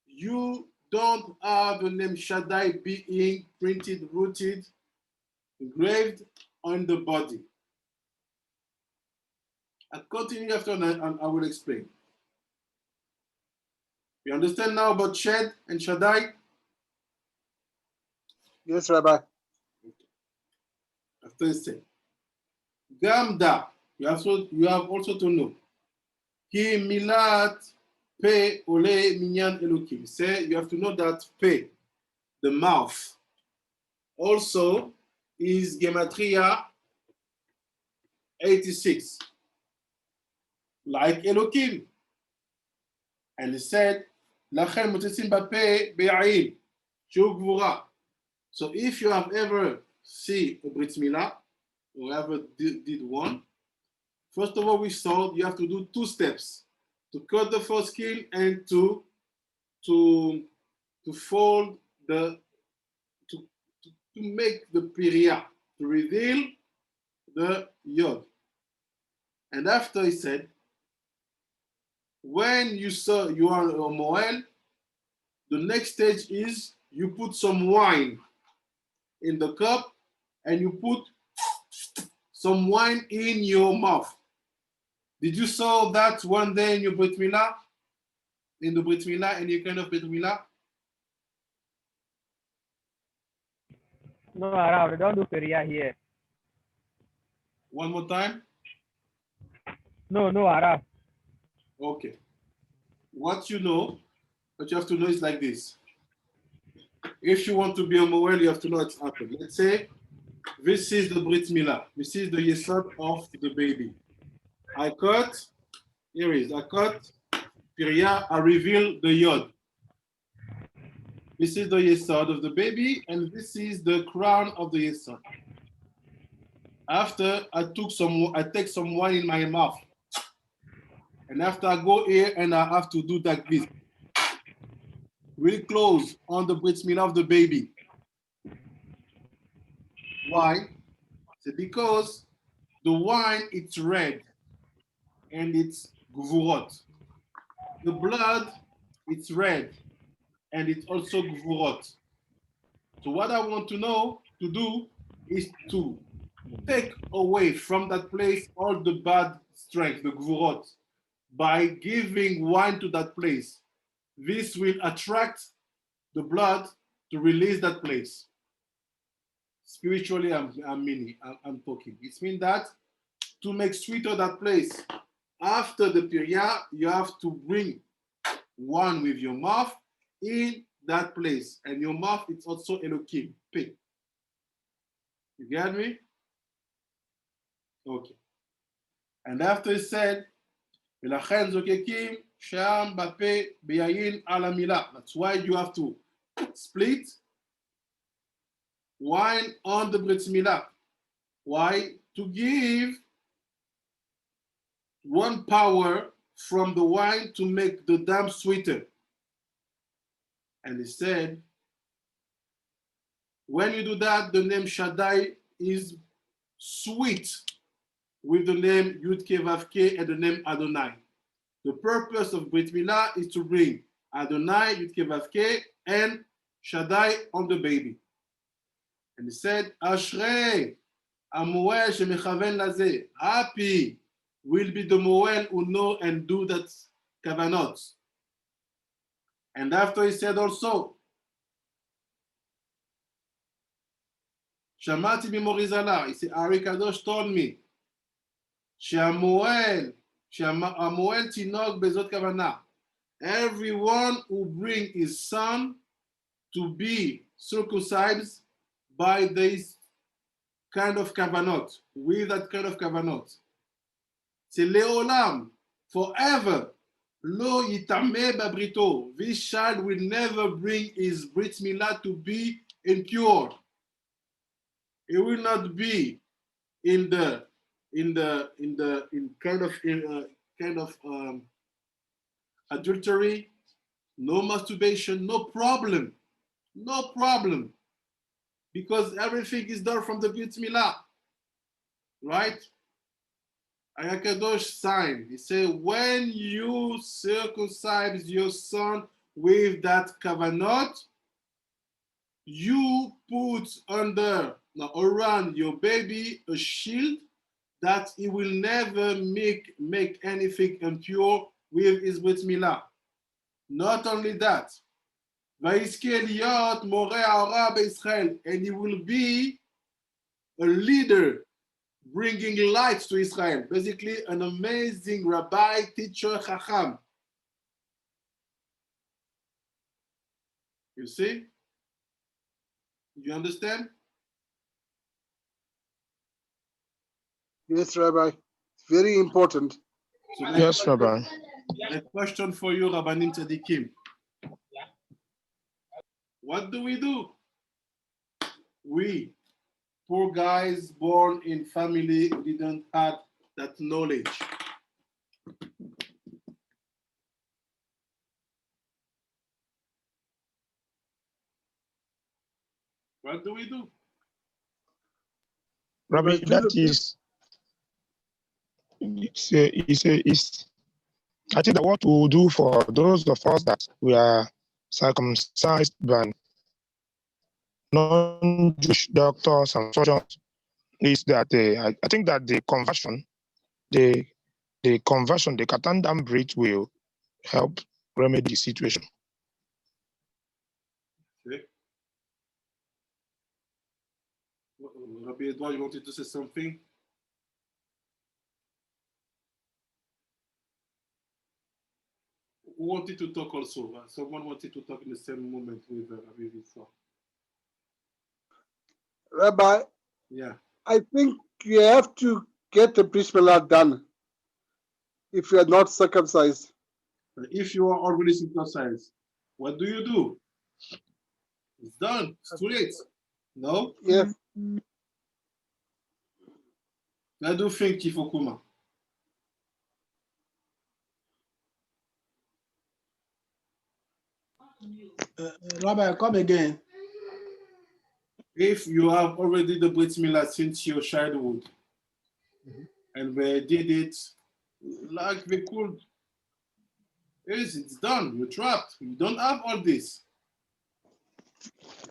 you don't have the name Shaddai being printed, rooted, engraved on the body. I'll continue after and I will explain. You understand now about Shed and Shaddai? Yes, Rabbi. After he said, Gamda, you have also to know. Ki milat pe ole minyan elokim. Say you have to know that pe, the mouth, also is gematria 86, like Elokim. And he said, Lachem mutzitzim bape be'ayin, shu gvura. So if you have ever seen a brit milah, or ever did one, First of all, we saw you have to do 2 steps: to cut the foreskin and to fold the to make the piria, to reveal the yod. And after he said, when you saw you are a moel, the next stage is you put some wine in the cup and you put some wine in your mouth. Did you saw that one day in your brit milah? In the brit milah, any kind of brit milah? No, Arab, we don't do Peria here. One more time. No, Arab. Okay. What you have to know is like this. If you want to be a moel, you have to know what's happened. Let's say this is the brit milah. This is the yesod of the baby. I cut, here is, I cut, piria, I reveal the yod. This is the yesod of the baby, and this is the crown of the yesod. After I take some wine in my mouth. And after I go here and I have to do like this. Really close on the brit milah of the baby. Why? It's because the wine, it's red and it's gvurot. The blood, it's red and it's also gvurot. So what I want to do is to take away from that place all the bad strength, the gvurot, by giving wine to that place. This will attract the blood to release that place. Spiritually, I'm talking. It means that to make sweeter that place, after the piria, you have to bring one with your mouth in that place. And your mouth, it's also Elohim, P. You get me? Okay. And after he said, ולכן זוקקים שם בפה ביין על המילה. That's why you have to split wine on the brit milah. Why? To give one power from the wine to make the dam sweeter. And he said, when you do that, the name Shaddai is sweet with the name Yud Ke Vav Ke and the name Adonai. The purpose of Brit Milah is to bring Adonai, Yud Ke Vav Ke, and Shaddai on the baby. And he said, Ashrei, Amoel shemechaven lazeh. Happy will be the Moel who know and do that kavanot. And after he said also, Shamati b'morizala. He said, Ari Kadosh told me, Shamuel tinog bezot kavana. Everyone who bring his son to be circumcised by this kind of kavanot, with that kind of kavanot. C'est leolam, forever. Lo yitameh babrito. This child will never bring his brit milah to be impure. It will not be in kind of adultery, no masturbation, no problem, because everything is done from the brit milah, right? Ayakadosh sign. He said, when you circumcise your son with that kavanot, you put around your baby a shield that he will never make anything impure with his brit milah. Not only that, and he will be a leader bringing light to Israel. Basically, an amazing rabbi, teacher, chacham. You see? You understand? Yes, Rabbi. Very important. So Yes, Rabbi. a question for you, Rabbanim Tzadikim. What do? We, poor guys born in family who didn't have that knowledge. What do we do? Rabbi, that is, I think that what we'll do for those of us that we are circumcised by non-Jewish doctors and surgeons is that I think that the conversion, the Katandam brit will help remedy the situation. Okay. Rabbi Edouard, you wanted to say something? Who wanted to talk also? Someone wanted to talk in the same moment with Rabbi before. Rabbi, Yeah. I think you have to get the brit milah done if you are not circumcised. If you are already circumcised, what do? It's done. It's too late. No? Yes. I do think qu'il faut comment. Rabbi, come again. If you have already the brit milah since your childhood, and they did it like they could, yes, it's done. You're trapped. You don't have all this.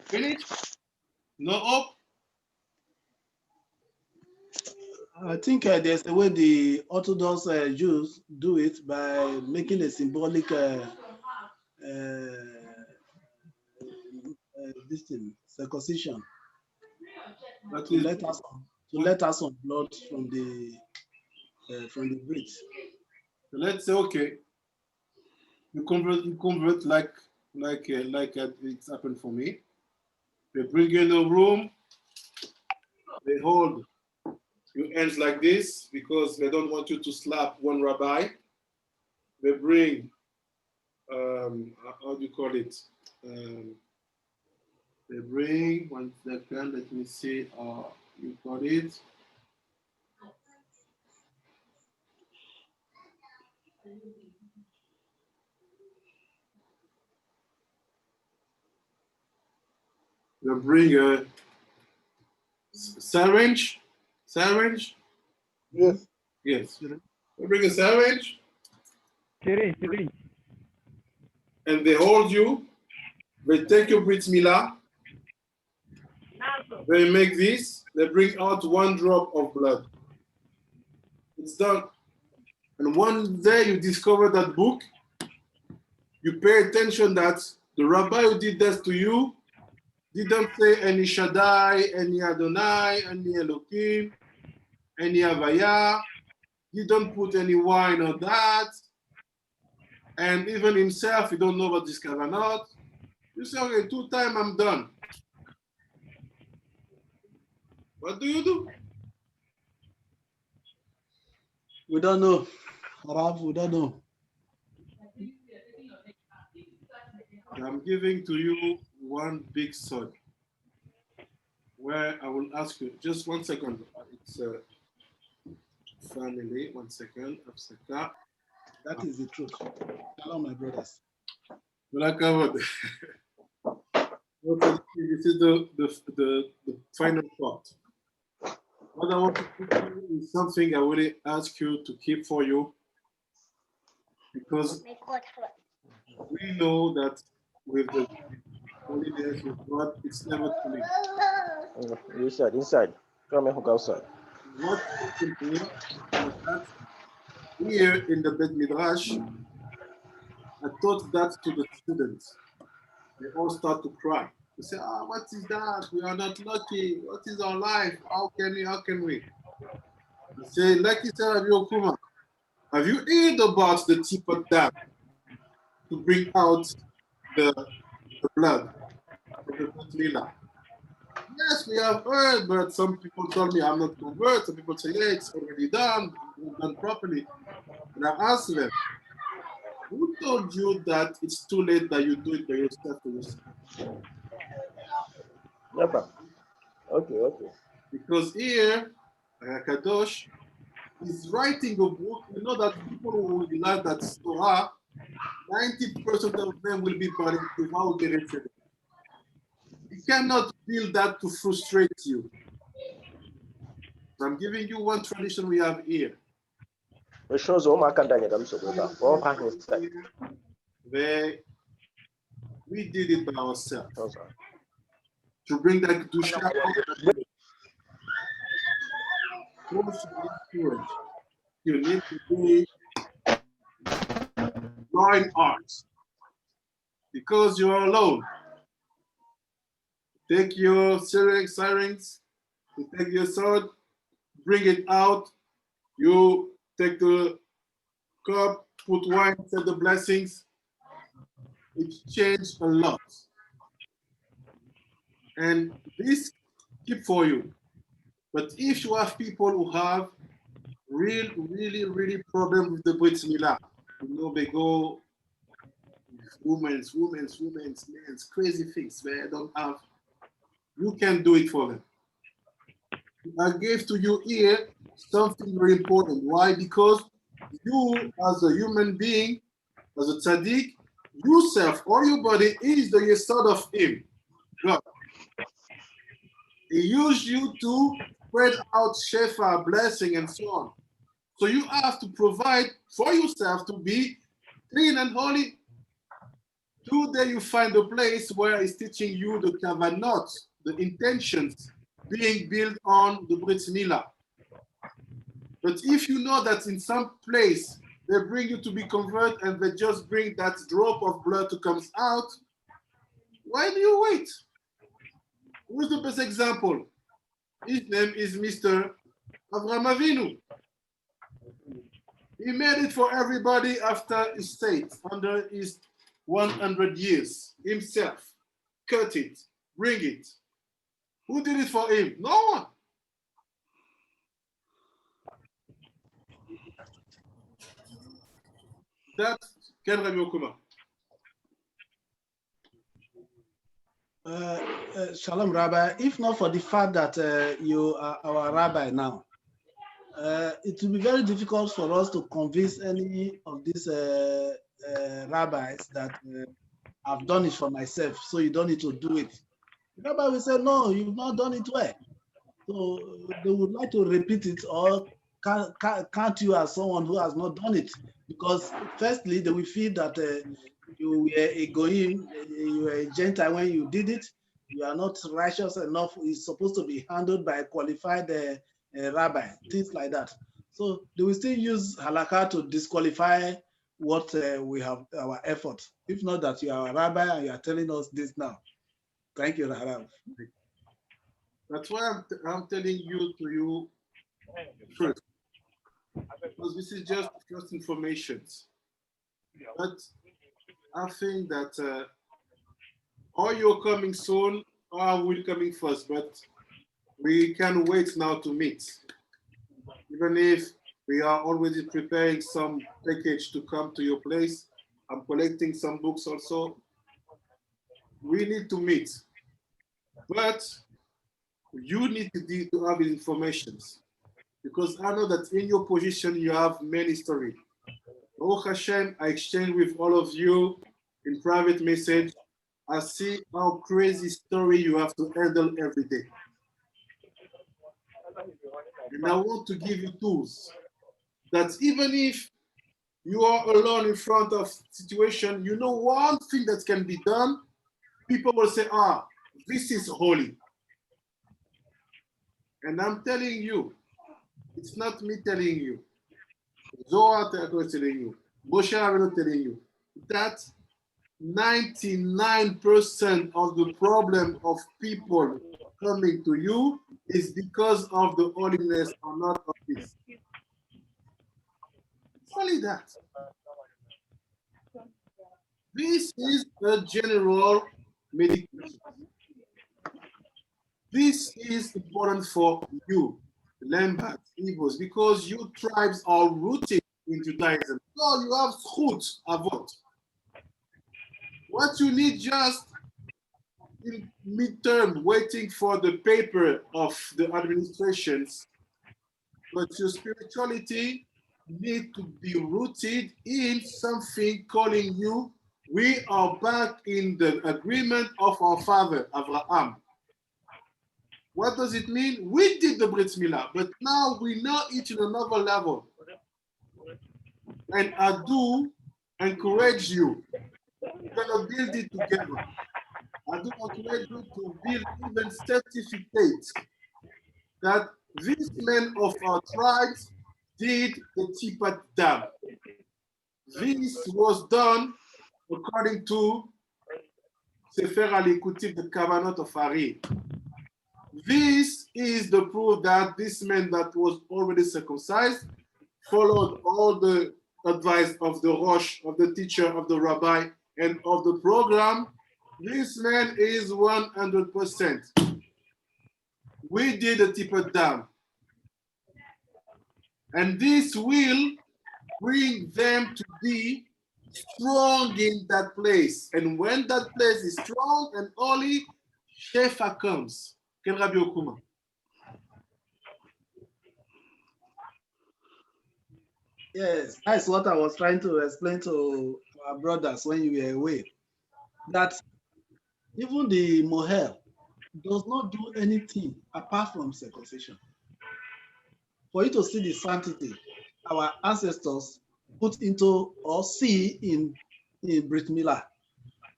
Finished? No hope? I think there's a way the Orthodox Jews do it by making a symbolic this thing, circumcision to let us some blood from the brit. So let's say, okay, you convert like it's happened for me. They bring you in a room, they hold your hands like this because they don't want you to slap one rabbi. They bring, how do you call it? They bring, 1 second, let me see, you call it. They bring a syringe. Yes. Yes. They bring a syringe Shaarei. and they hold you. They take your brit milah. They make this. They bring out 1 drop of blood. It's done. And one day you discover that book. You pay attention that the rabbi who did that to you didn't say any Shaddai, any Adonai, any Elohim, any Havaya. He don't put any wine on that. And even himself, he don't know what this kavanot. You say, okay, 2 times I'm done. What do? We don't know. Rav, we don't know. I'm giving to you 1 big sword where I will ask you, just 1 second. It's family, 1 second. That is the truth. Hello, my brothers. This is the final part. What I want to do is something I will ask you to keep for you, because we know that with the holiness with God, it's never too late. Inside. Come and hook outside. What happened here was that here in the Bet Midrash, I taught that to the students. They all start to cry. They say, what is that? We are not lucky. What is our life? How can we? I say, like you said, have you heard about the tip of that to bring out the blood from the Milah? Yes, we have heard, but some people told me I'm not convert. Some people say, yeah, it's already done properly. And I asked them, who told you that it's too late that you do it by yourself to yourself? Never. Okay. Because here, Kadosh, is writing a book. You know that people who will learn that Torah, 90% of them will be buried without the return. You cannot build that to frustrate you. So I'm giving you one tradition we have here. Reshozo ụmụaka ndanyere nsogbu ebe a. Kpọọ ha inside. Where we did it by ourselves Ọzọ. to bring that Kedusha out. You need to be drawing art because you are alone. Take your sirens, you take your sword, bring it out. You take the cup, put wine, say the blessings. It changed a lot. And this keep for you. But if you have people who have really problem with the brit Milah, you know, they go women's, men's, crazy things where they don't have, you can do it for them. I gave to you here something very important. Why? Because you, as a human being, as a tzaddik, yourself or your body is the yesod of him, God. He used you to spread out shefa, blessing, and so on. So you have to provide for yourself to be clean and holy. Today you find a place where it's teaching you the kavanot, the intentions being built on the brit Milah. But if you know that in some place they bring you to be converted and they just bring that drop of blood to come out, why do you wait? Who's the best example? His name is Mr. Avraham Avinu. He made it for everybody after his state, under his 100 years, himself. Cut it, bring it. Who did it for him? No one. That's Ken Rabbi Okuma. Shalom, Rabbi. If not for the fact that you are our rabbi now, it will be very difficult for us to convince any of these rabbis that I've done it for myself, so you don't need to do it. The rabbi will say, no, you've not done it well. So they would like to repeat it or count you as someone who has not done it. Because firstly, they will feel that you were a goyim, you were a Gentile when you did it. You are not righteous enough. It's supposed to be handled by a qualified rabbi, things like that. So they will still use halakha to disqualify what we have, our effort. If not that you are a rabbi and you are telling us this now. Thank you, Rahab. That's why I'm telling you first. Because this is just first information. But I think that or you're coming soon or I will coming first, but we can wait now to meet. Even if we are already preparing some package to come to your place, I'm collecting some books also. We need to meet. But you need to have information. Because I know that in your position, you have many stories. Baruch Hashem, I exchange with all of you in private message. I see how crazy story you have to handle every day. And I want to give you tools that even if you are alone in front of situation, you know one thing that can be done, people will say, this is holy. And I'm telling you, it's not me telling you. Zohar is telling you. Moshe Rabbeinu telling you that 99% of the problem of people coming to you is because of the holiness or not of this. It's only that. This is a general medication. This is important for you, Lambert, Igbos, because you tribes are rooted in Judaism. So you have zchut avot. What you need just in midterm, waiting for the paper of the administrations, But your spirituality need to be rooted in something calling you. We are back in the agreement of our father, Abraham. What does it mean? We did the brit Milah, but now we know it in another level. And I do encourage you. We're gonna build it together. I do encourage you to build even certificates that these men of our tribes did the Tipat Dam. This was done according to Sefer Alikutib, the Kavanot of Ari. This is the proof that this man that was already circumcised followed all the advice of the Rosh, of the teacher, of the rabbi, and of the program. This man is 100%. We did a Tipat Dam. And this will bring them to be strong in that place. And when that place is strong and holy, Shefa comes. Ken Rabbi Okuma. Yes, that's what I was trying to explain to our brothers when you were away. That even the Mohel does not do anything apart from circumcision. For you to see the sanctity our ancestors put into or see in Brit Milah,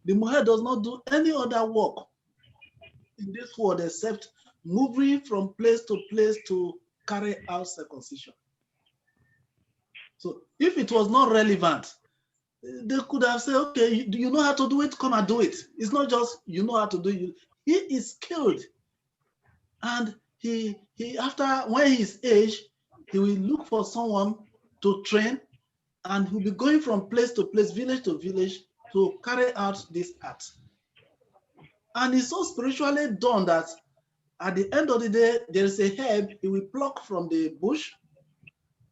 the Mohel does not do any other work in this world except moving from place to carry out circumcision. So if it was not relevant, they could have said, okay, do you know how to do it? Come and do it. It's not just you know how to do it. He is skilled. And he after when he's age, he will look for someone to train, and he'll be going from place to place, village to village to carry out this art. And he's so spiritually done that at the end of the day, there is a herb he will pluck from the bush,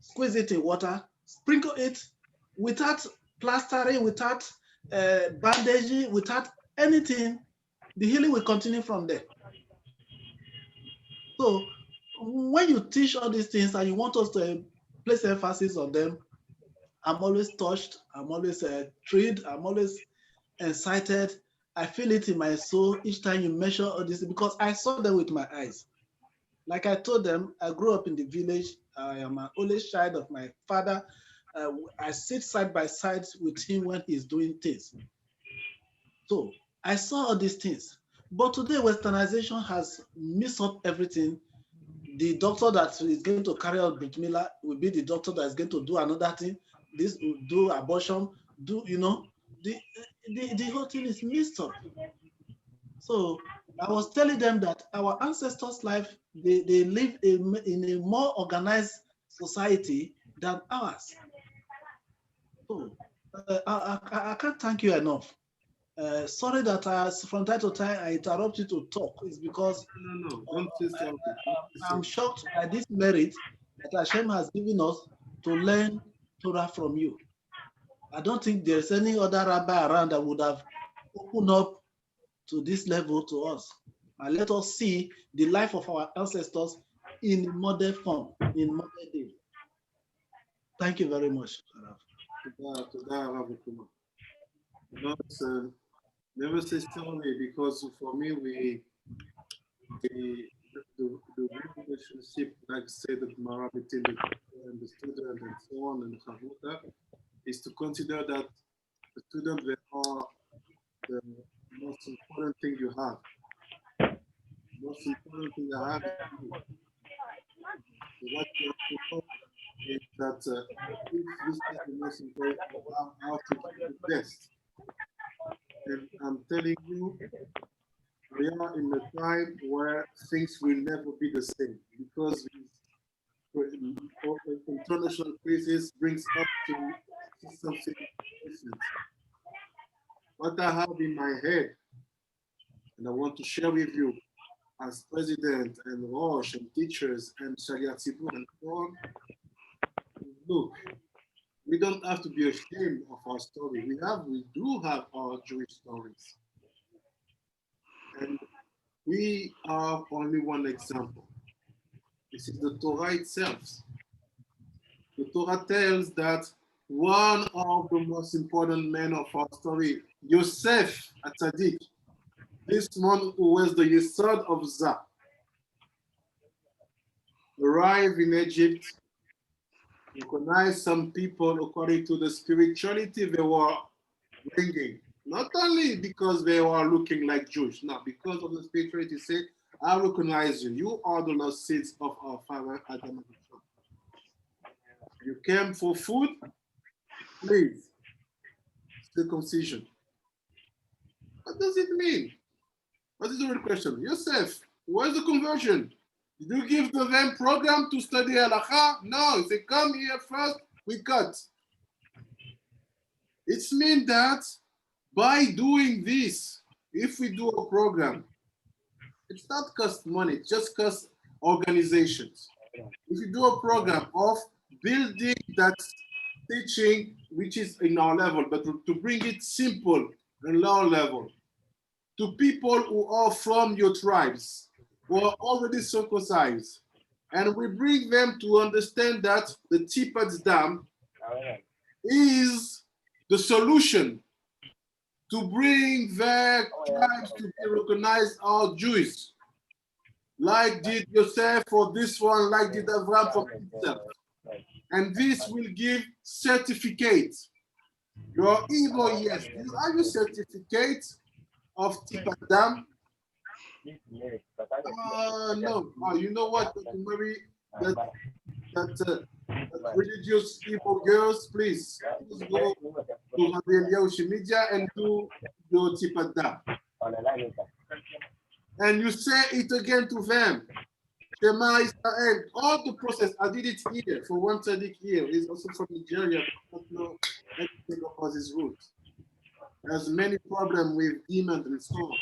squeeze it in water, sprinkle it without plastering, without bandaging, without anything. The healing will continue from there. So when you teach all these things and you want us to place emphasis on them, I'm always touched, I'm always thrilled, I'm always excited. I feel it in my soul each time you mention all this because I saw them with my eyes. Like I told them, I grew up in the village. I am an only child of my father. I sit side by side with him when he's doing things. So I saw all these things. But today, westernization has messed up everything. The doctor that is going to carry out Brit Milah will be the doctor that is going to do another thing. This will do abortion, the whole thing is messed up. So I was telling them that our ancestors' life, they live in a more organized society than ours. So I can't thank you enough. Sorry that from time to time I interrupt you to talk. It's because No, don't say something. I'm shocked by this merit that Hashem has given us to learn Torah from you. I don't think there's any other rabbi around that would have opened up to this level to us. And let us see the life of our ancestors in modern form, in modern day. Thank you very much. Never say sorry because for me, the relationship, like say the Gemara between the teacher and the student and so on and Chavruta, is to consider that the student they are the most important thing you have. The most important thing I have is you. So what you have to know is that if this is the most important, how to do the best. And I'm telling you, we are in a time where things will never be the same because international crisis brings up to something different. What I have in my head, and I want to share with you as president and Rosh and teachers and Shaliach Tzibur and so on, look, we don't have to be ashamed of our story. We do have our Jewish stories. And we are only one example. This is the Torah itself. The Torah tells that one of the most important men of our story, Yosef Atzadik, this one who was the Yesod of Zah, arrived in Egypt, recognized some people according to the spirituality they were bringing. Not only because they were looking like Jews, no, because of the spirituality, say, I recognize you. You are the lost seeds of our father Adam. You came for food, please, circumcision. What does it mean? What is the real question? Yosef, where's the conversion? Did you give them program to study halacha? No, they come here first, we cut. It means that by doing this, if we do a program, it's not cost money, it just costs organizations. If you do a program of building that teaching, which is in our level, but to bring it simple and low level, to people who are from your tribes, who are already circumcised, and we bring them to understand that the Tipat Dam is the solution to bring their tribes to be recognized as Jews, like did Yosef for this one, like did Abraham for himself. And this will give certificates. You are Igbo, yes. Are you certificate of Tipat Dam? No. You know what? Mary, that religious Igbo girls, please go to Rabbi Media and do the Tipat Dam. And you say it again to them. Shema Israel, all the process, I did it here for one tzaddik here. He's also from Nigeria, but not know anything about his roots. There's many problems with demons and so on.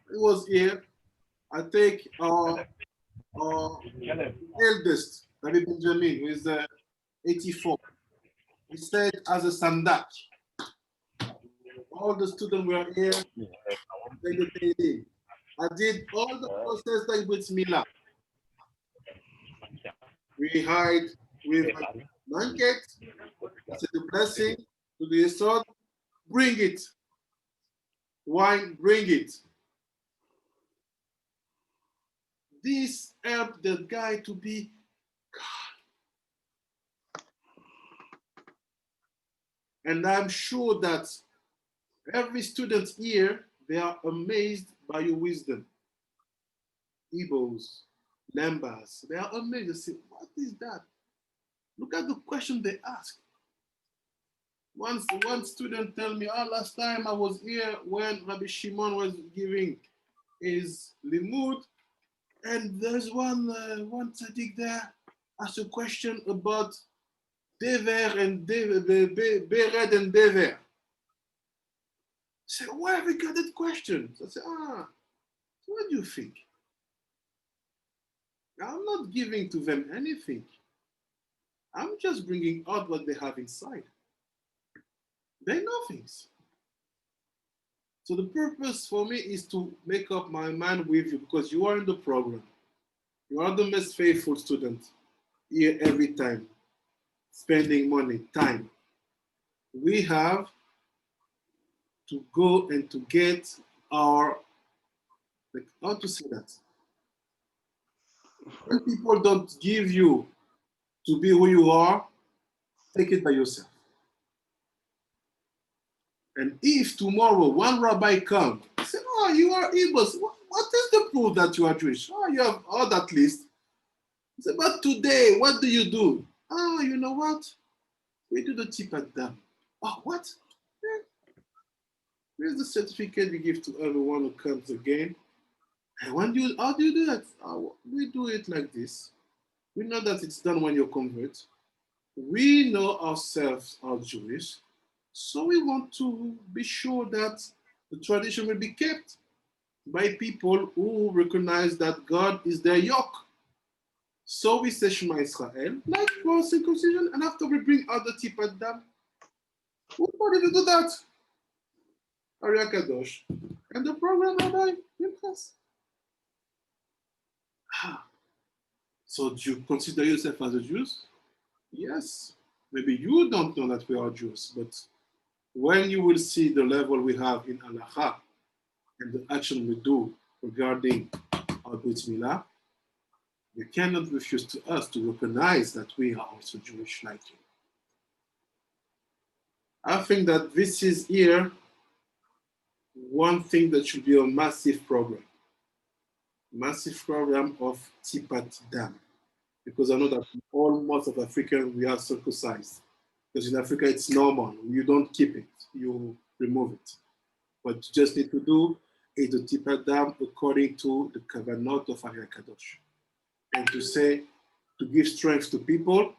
He was here. I take our eldest, Rabbi Benjamin, who is 84. He said as a sandak. All the students were here. I did all the process like with Milah. We hide with a blanket, it's a blessing to the sword, bring it. Wine, bring it. This helped the guy to be God. And I'm sure that every student here, they are amazed by your wisdom. Igbos, Lambas, they are amazed. They say, what is that? Look at the question they ask. One student tell me, last time I was here when Rabbi Shimon was giving his limud, and there's one tzaddik there asked a question about dever and bered and dever. I said, where have we got that question? So I said, what do you think? I'm not giving to them anything. I'm just bringing out what they have inside. They know things. So the purpose for me is to make up my mind with you because you are in the program. You are the most faithful student here every time, spending money, time. We have to go and to get our, how to say that? When people don't give you to be who you are, take it by yourself. And if tomorrow one rabbi comes, say, you are Igbos. What is the proof that you are Jewish? You have all that list. Say, but today, what do? You know what? We do the Tipat Dam. What? Here's the certificate we give to everyone who comes again. And how do you do that? We do it like this. We know that it's done when you convert. We know ourselves are Jewish. So we want to be sure that the tradition will be kept by people who recognize that God is their yoke. So we say Shema Israel, like for circumcision, and after we bring out the Tipat Dam, who did do that? Arya Kadosh. And the program, Rabbi, in class. So do you consider yourself as a Jew? Yes. Maybe you don't know that we are Jews, but when you will see the level we have in Halacha and the action we do regarding our brit Milah, you cannot refuse to us to recognize that we are also Jewish like you. I think that this is here one thing that should be a massive program of Tipat Dam, because I know that most of Africans, we are circumcised. Because in Africa, it's normal. You don't keep it, you remove it. What you just need to do is to Tipat Dam according to the Kavanot of Shaarei Kadosh. And to say, to give strength to people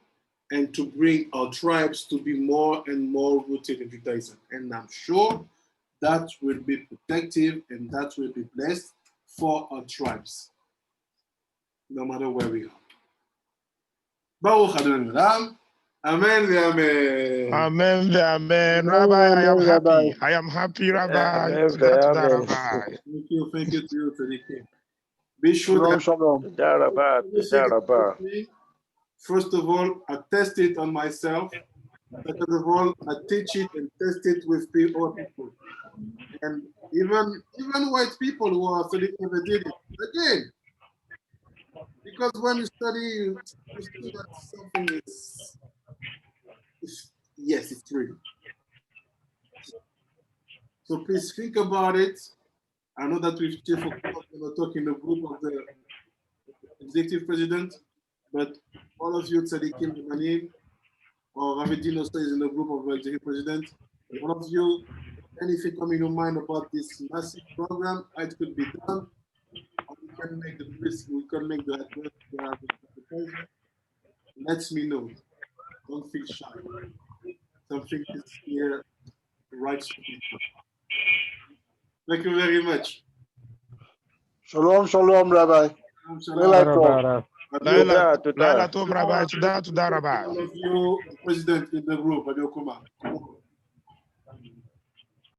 and to bring our tribes to be more and more rooted in Judaism. And I'm sure that will be protective and that will be blessed for our tribes, no matter where we are. Baruch Adonai Olam. Amen ve'amen. Amen, amen. Rabbi, I am happy. I am happy, Rabbi. Amen, Toda, amen. Rabbi. Thank you to you, Tzadikim. Be sure Shalom, that shalom. תודה רבה, תודה רבה. first of all, I test it on myself. Second of all, I teach it and test it with other people. And even white people who are studying never did it. Again, because when you study, you see that something is yes, it's real. So please think about it. I know that we've Chief of talk in the group of the executive president, but all of you, Tzadikim Manim, or Ravidin also is in the group of the executive president. All of you, anything come in your mind about this massive program, it could be done. We can make the risk, we can make the advertisement. Let me know. Don't feel shy. Something is here right. Thank you very much. Shalom, shalom, Rabbi. Shalom. Laila Tov, Rabbi. Toda, Rabbi. All of you, president in the group, Adokuma.